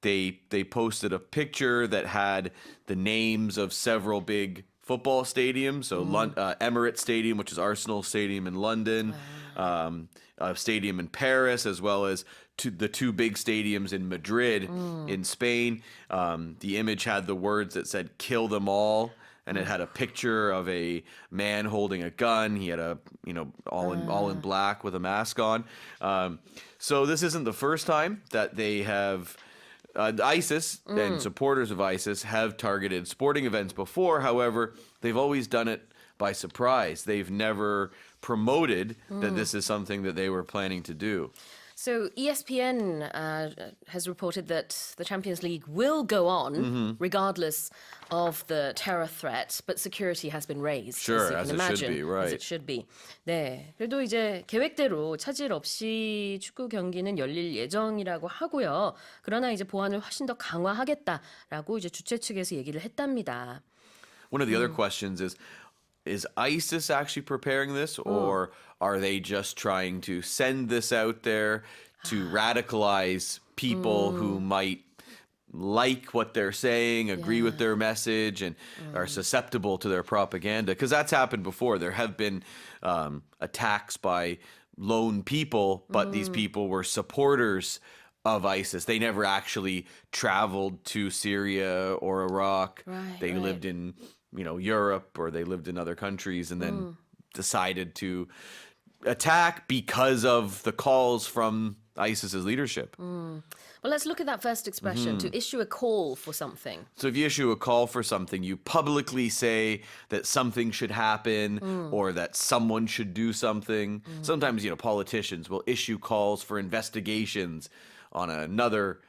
They posted a picture that had the names of several big football stadiums. So Emirates Stadium, which is Arsenal Stadium in London, a stadium in Paris, as well as the two big stadiums in Madrid, in Spain. The image had the words that said "Kill them all." And it had a picture of a man holding a gun. He had all in black with a mask on. So this isn't the first time that they have ISIS and supporters of ISIS have targeted sporting events before. However, they've always done it by surprise. They've never promoted that this is something that they were planning to do. So ESPN has reported that the Champions League will go on regardless of the terror threat, but security has been raised. Sure, as you can as it should imagine, be, right. As it should be. 네, 그래도 이제 계획대로 차질 없이 축구 경기는 열릴 예정이라고 하고요. 그러나 이제 보안을 훨씬 더 강화하겠다라고 이제 주최 측에서 얘기를 했답니다. One of the other questions is ISIS actually preparing this, or are they just trying to send this out there to radicalize people who might like what they're saying, agree with their message, and are susceptible to their propaganda? Because that's happened before. There have been attacks by lone people, but these people were supporters of ISIS. They never actually traveled to Syria or Iraq. Right, they right. lived in Europe, or they lived in other countries and then decided to attack because of the calls from ISIS's leadership. Well, let's look at that first expression, to issue a call for something. So if you issue a call for something, you publicly say that something should happen or that someone should do something. Sometimes, politicians will issue calls for investigations on another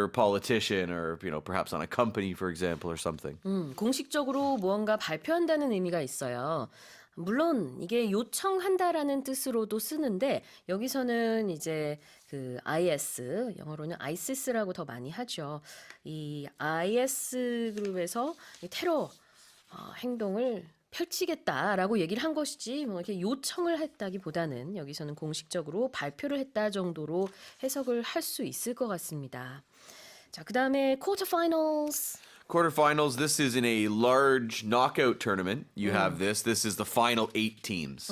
politician, or perhaps on a company, for example, or something. 공식적으로 무언가 발표한다는 의미가 있어요. 물론 이게 요청한다라는 뜻으로도 쓰는데 여기서는 이제 그 IS, 영어로는 ISIS라고 더 많이 하죠. 이 IS 그룹에서 이 테러 행동을 펼치겠다라고 얘기를 한 것이지 뭐 이렇게 요청을 했다기보다는 여기서는 공식적으로 발표를 했다 정도로 해석을 할 수 있을 것 같습니다. 자, 그다음에 quarterfinals. Quarterfinals, this is in a large knockout tournament. You have this. This is the final 8 teams.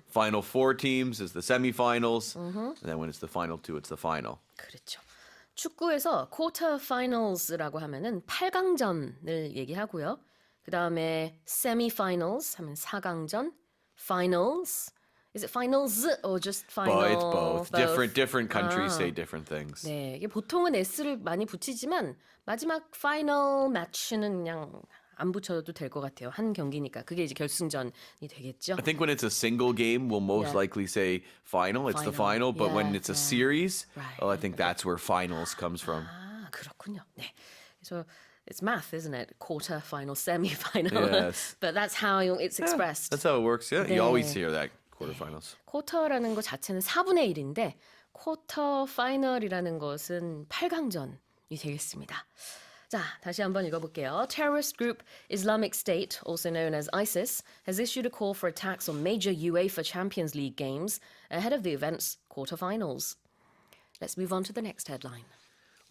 Final 4 teams is the semifinals. And then when it's the final 2, it's the final. 그렇죠. 축구에서 quarterfinals라고 하면은 8강전을 얘기하고요. 그다음에 semifinals 하면 4강전, finals. Is it finals or just final? It's both. Different countries say different things. 네, 이게 보통은 S를 많이 붙이지만 마지막 final match는 그냥 안 붙여도 될 것 같아요. 한 경기니까. 그게 이제 결승전이 되겠죠. I think when it's a single game, we'll most likely say final. It's the final. But when it's a series, I think that's where finals comes from. 아, 그렇군요. 네. 그래서 it's math, isn't it? Quarter final, semi-final. Yes. But that's how it's expressed. That's how it works. Yeah, 네. you always hear that quarterfinals. 쿼터라는 것 자체는 4분의 1인데 쿼터 파이널이라는 것은 8강전이 되겠습니다. 자, 다시 한번 읽어볼게요. Terrorist group Islamic State, also known as ISIS, has issued a call for attacks on major UEFA Champions League games ahead of the event's quarterfinals. Let's move on to the next headline.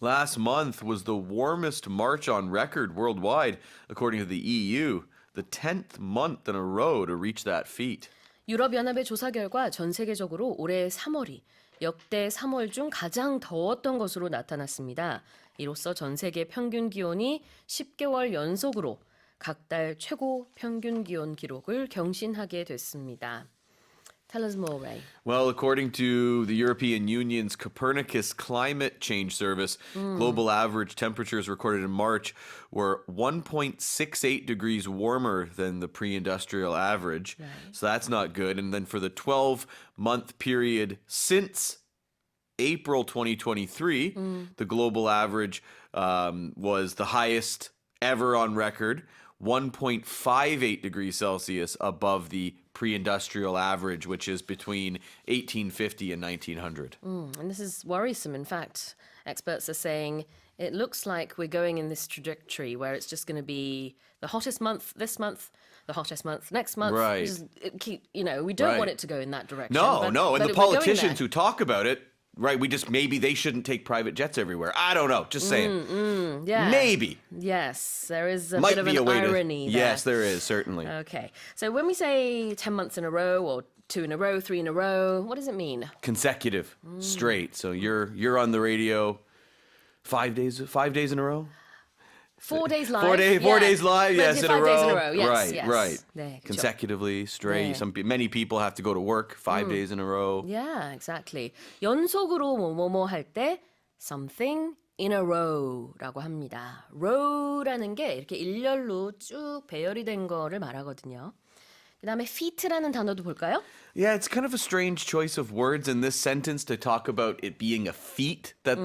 Last month was the warmest March on record worldwide, according to the EU, the 10th month in a row to reach that feat. 유럽연합의 조사 결과 전 세계적으로 올해 3월이 역대 3월 중 가장 더웠던 것으로 나타났습니다. 이로써 전 세계 평균 기온이 10개월 연속으로 각 달 최고 평균 기온 기록을 경신하게 됐습니다. Tell us more, Ray. Well, according to the European Union's Copernicus Climate Change Service, global average temperatures recorded in March were 1.68 degrees warmer than the pre-industrial average. Right. So that's not good. And then for the 12-month period since April 2023, the global average was the highest ever on record, 1.58 degrees Celsius above the pre-industrial average, which is between 1850 and 1900. And this is worrisome. In fact, experts are saying it looks like we're going in this trajectory where it's just going to be the hottest month this month, the hottest month next month. Right. We don't want Right. it to go in that direction. No, but- no, and but the we're going politicians there. who talk about it, right? Maybe they shouldn't take private jets everywhere. I don't know. Just saying. Yeah. Maybe. Yes, there is a Might bit of be an a way irony to. there. Yes, there is certainly. Okay. So when we say 10 months in a row or 2 in a row, 3 in a row, what does it mean? Consecutive, straight. So you're on the radio 5 days in a row. 4 days live. 4 days live, But yes, in a 5 row. days in a row. Yes, right, yes. right. 네, 그죠. Consecutively, straight. 네. Many people have to go to work 5 days in a row. Yeah, exactly. 연속으로 뭐뭐뭐 할 때 something in a row라고 합니다. row라는 게 이렇게 일렬로 쭉 배열이 된 거를 말하거든요. 그다음에 feet라는 단어도 볼까요? Yeah, it's kind of a strange choice of words in this sentence to talk about it being a feat that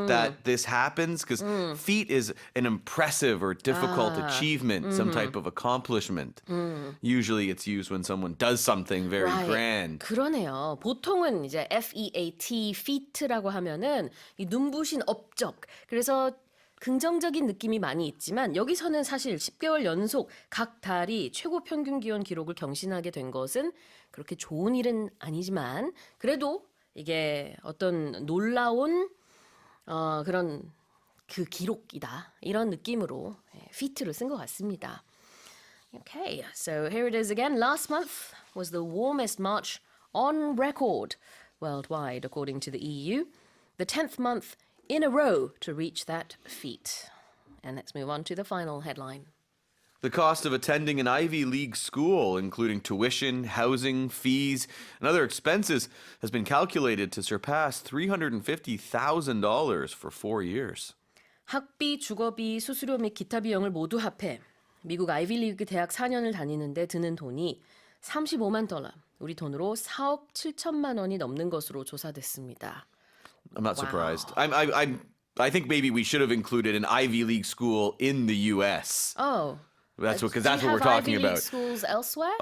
that this happens, because feat is an impressive or difficult achievement, some type of accomplishment. Usually it's used when someone does something very grand. 그러네요. 보통은 이제 FEAT, feat라고 하면은 이 눈부신 업적. 그래서 긍정적인 느낌이 많이 있지만 여기서는 사실 10개월 연속 각 달이 최고 평균 기온 기록을 경신하게 된 것은 그렇게 좋은 일은 아니지만 그래도 이게 어떤 놀라운 그런 그 기록이다. 이런 느낌으로 feat를 쓴 것 같습니다. Okay, so here it is again. Last month was the warmest March on record worldwide, according to the EU. The 10th month in a row to reach that feat. And let's move on to the final headline. The cost of attending an Ivy League school, including tuition, housing, fees, and other expenses, has been calculated to surpass $350,000 for 4 years. 학비, 주거비, 수수료 및 기타 비용을 모두 합해 미국 아이비리그 대학 4년을 다니는데 드는 돈이 35만 달러, 우리 돈으로 4억 7천만 원이 넘는 것으로 조사됐습니다. I'm not surprised. I think maybe we should have included an Ivy League school in the U.S. Oh. That's what Do that's you what we're have talking Ivy League about. schools elsewhere?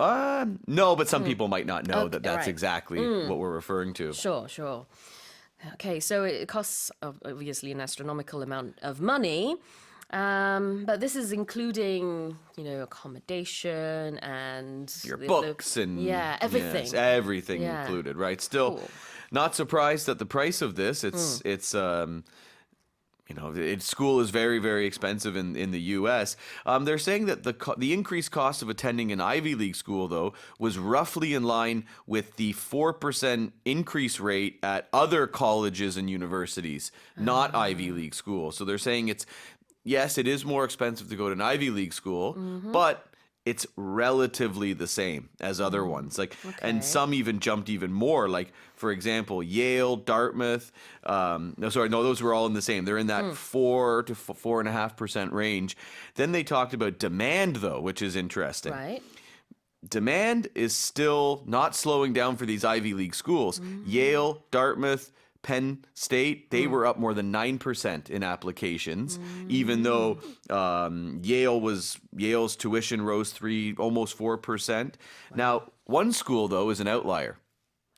No, but some people might not know that Okay, that's right. exactly what we're referring to. Sure, sure. Okay, so it costs obviously an astronomical amount of money, but this is including, accommodation and Your the- books and everything. yes, everything Yeah. included, right? Still, Cool. not surprised at the price of this. School is very, very expensive in the U.S. They're saying that the increased cost of attending an Ivy League school, though, was roughly in line with the 4% increase rate at other colleges and universities, not Ivy League schools. So they're saying yes, it is more expensive to go to an Ivy League school, but it's relatively the same as other ones. And some even jumped even more. Like, for example, Yale, Dartmouth. Those were all in the same. They're in that 4 to 4.5% range. Then they talked about demand, though, which is interesting. Right. Demand is still not slowing down for these Ivy League schools. Yale, Dartmouth, Penn State, they were up more than 9% in applications, even though Yale's tuition rose almost 4%. Now, one school, though, is an outlier,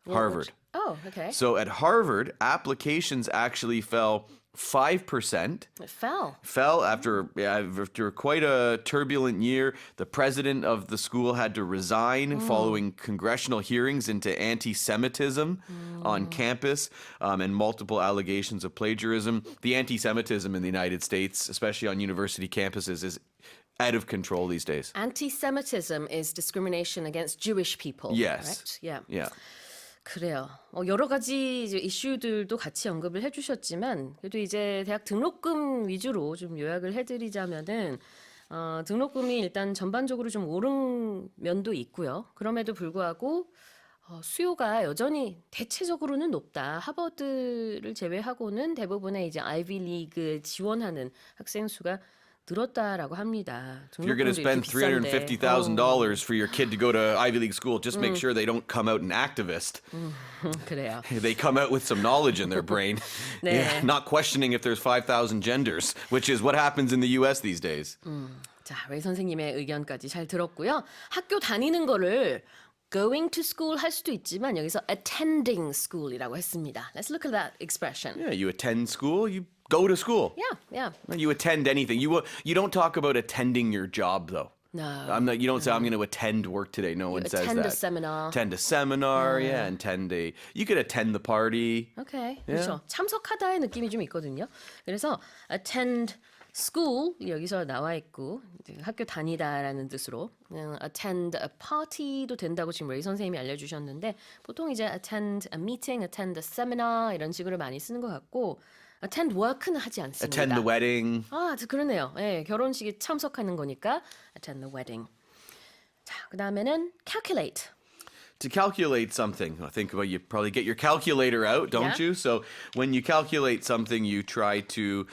Harvard. Oh, okay. So at Harvard, applications actually fell 5%. It fell. Fell after quite a turbulent year. The president of the school had to resign following congressional hearings into anti-Semitism on campus and multiple allegations of plagiarism. The anti-Semitism in the United States, especially on university campuses, is out of control these days. Anti-Semitism is discrimination against Jewish people. Yes. Correct? Yeah. Yeah. 그래요. 여러 가지 이제 이슈들도 같이 언급을 해주셨지만 그래도 이제 대학 등록금 위주로 좀 요약을 해드리자면은 등록금이 일단 전반적으로 좀 오른 면도 있고요. 그럼에도 불구하고 수요가 여전히 대체적으로는 높다. 하버드를 제외하고는 대부분의 이제 아이비 리그 지원하는 학생 수가 늘었다라고 합니다. If you're going to spend $350,000 for your kid to go to Ivy League school, just make sure they don't come out an activist. 그래요. They come out with some knowledge in their brain, 네. yeah, not questioning if there's 5,000 genders, which is what happens in the U.S. these days. 자, 웨이 선생님의 의견까지 잘 들었고요. 학교 다니는 거를 going to school 할 수도 있지만 여기서 attending school이라고 했습니다. Let's look at that expression. Yeah, you attend school, you go to school. Yeah. You attend anything. You don't talk about attending your job though. No. You don't say I'm going to attend work today. No one says attend that. a seminar. Attend a seminar. Yeah, attend a. You could attend the party. 오케이. 그렇죠. 참석하다의 느낌이 좀 있거든요. 그래서 attend school 여기서 나와 있고 이제 학교 다니다라는 뜻으로 attend a party도 된다고 지금 레이 선생님이 알려주셨는데 보통 이제 attend a meeting, attend a seminar 이런 식으로 많이 쓰는 것 같고 attend work는 하지 않습니다. Attend the wedding. 아, 그러네요. 예, 결혼식에 참석하는 거니까 attend the wedding. 자, 그다음에는 calculate. To calculate something, I think about you probably get your calculator out, don't Yeah. you? So when you calculate something, you try to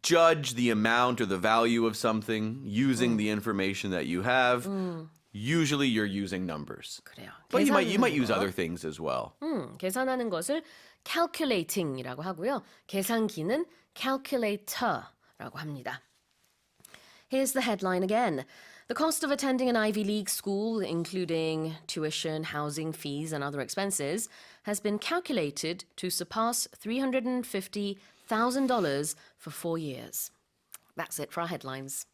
judge the amount or the value of something using the information that you have. Usually you're using numbers. 그래요. But you might 계산하는 use 거. other things as well. 계산하는 것을 calculating이라고 하고요. 계산기는 calculator라고 합니다. Here's the headline again. The cost of attending an Ivy League school, including tuition, housing, fees, and other expenses, has been calculated to surpass $350,000 for 4 years. That's it for our headlines.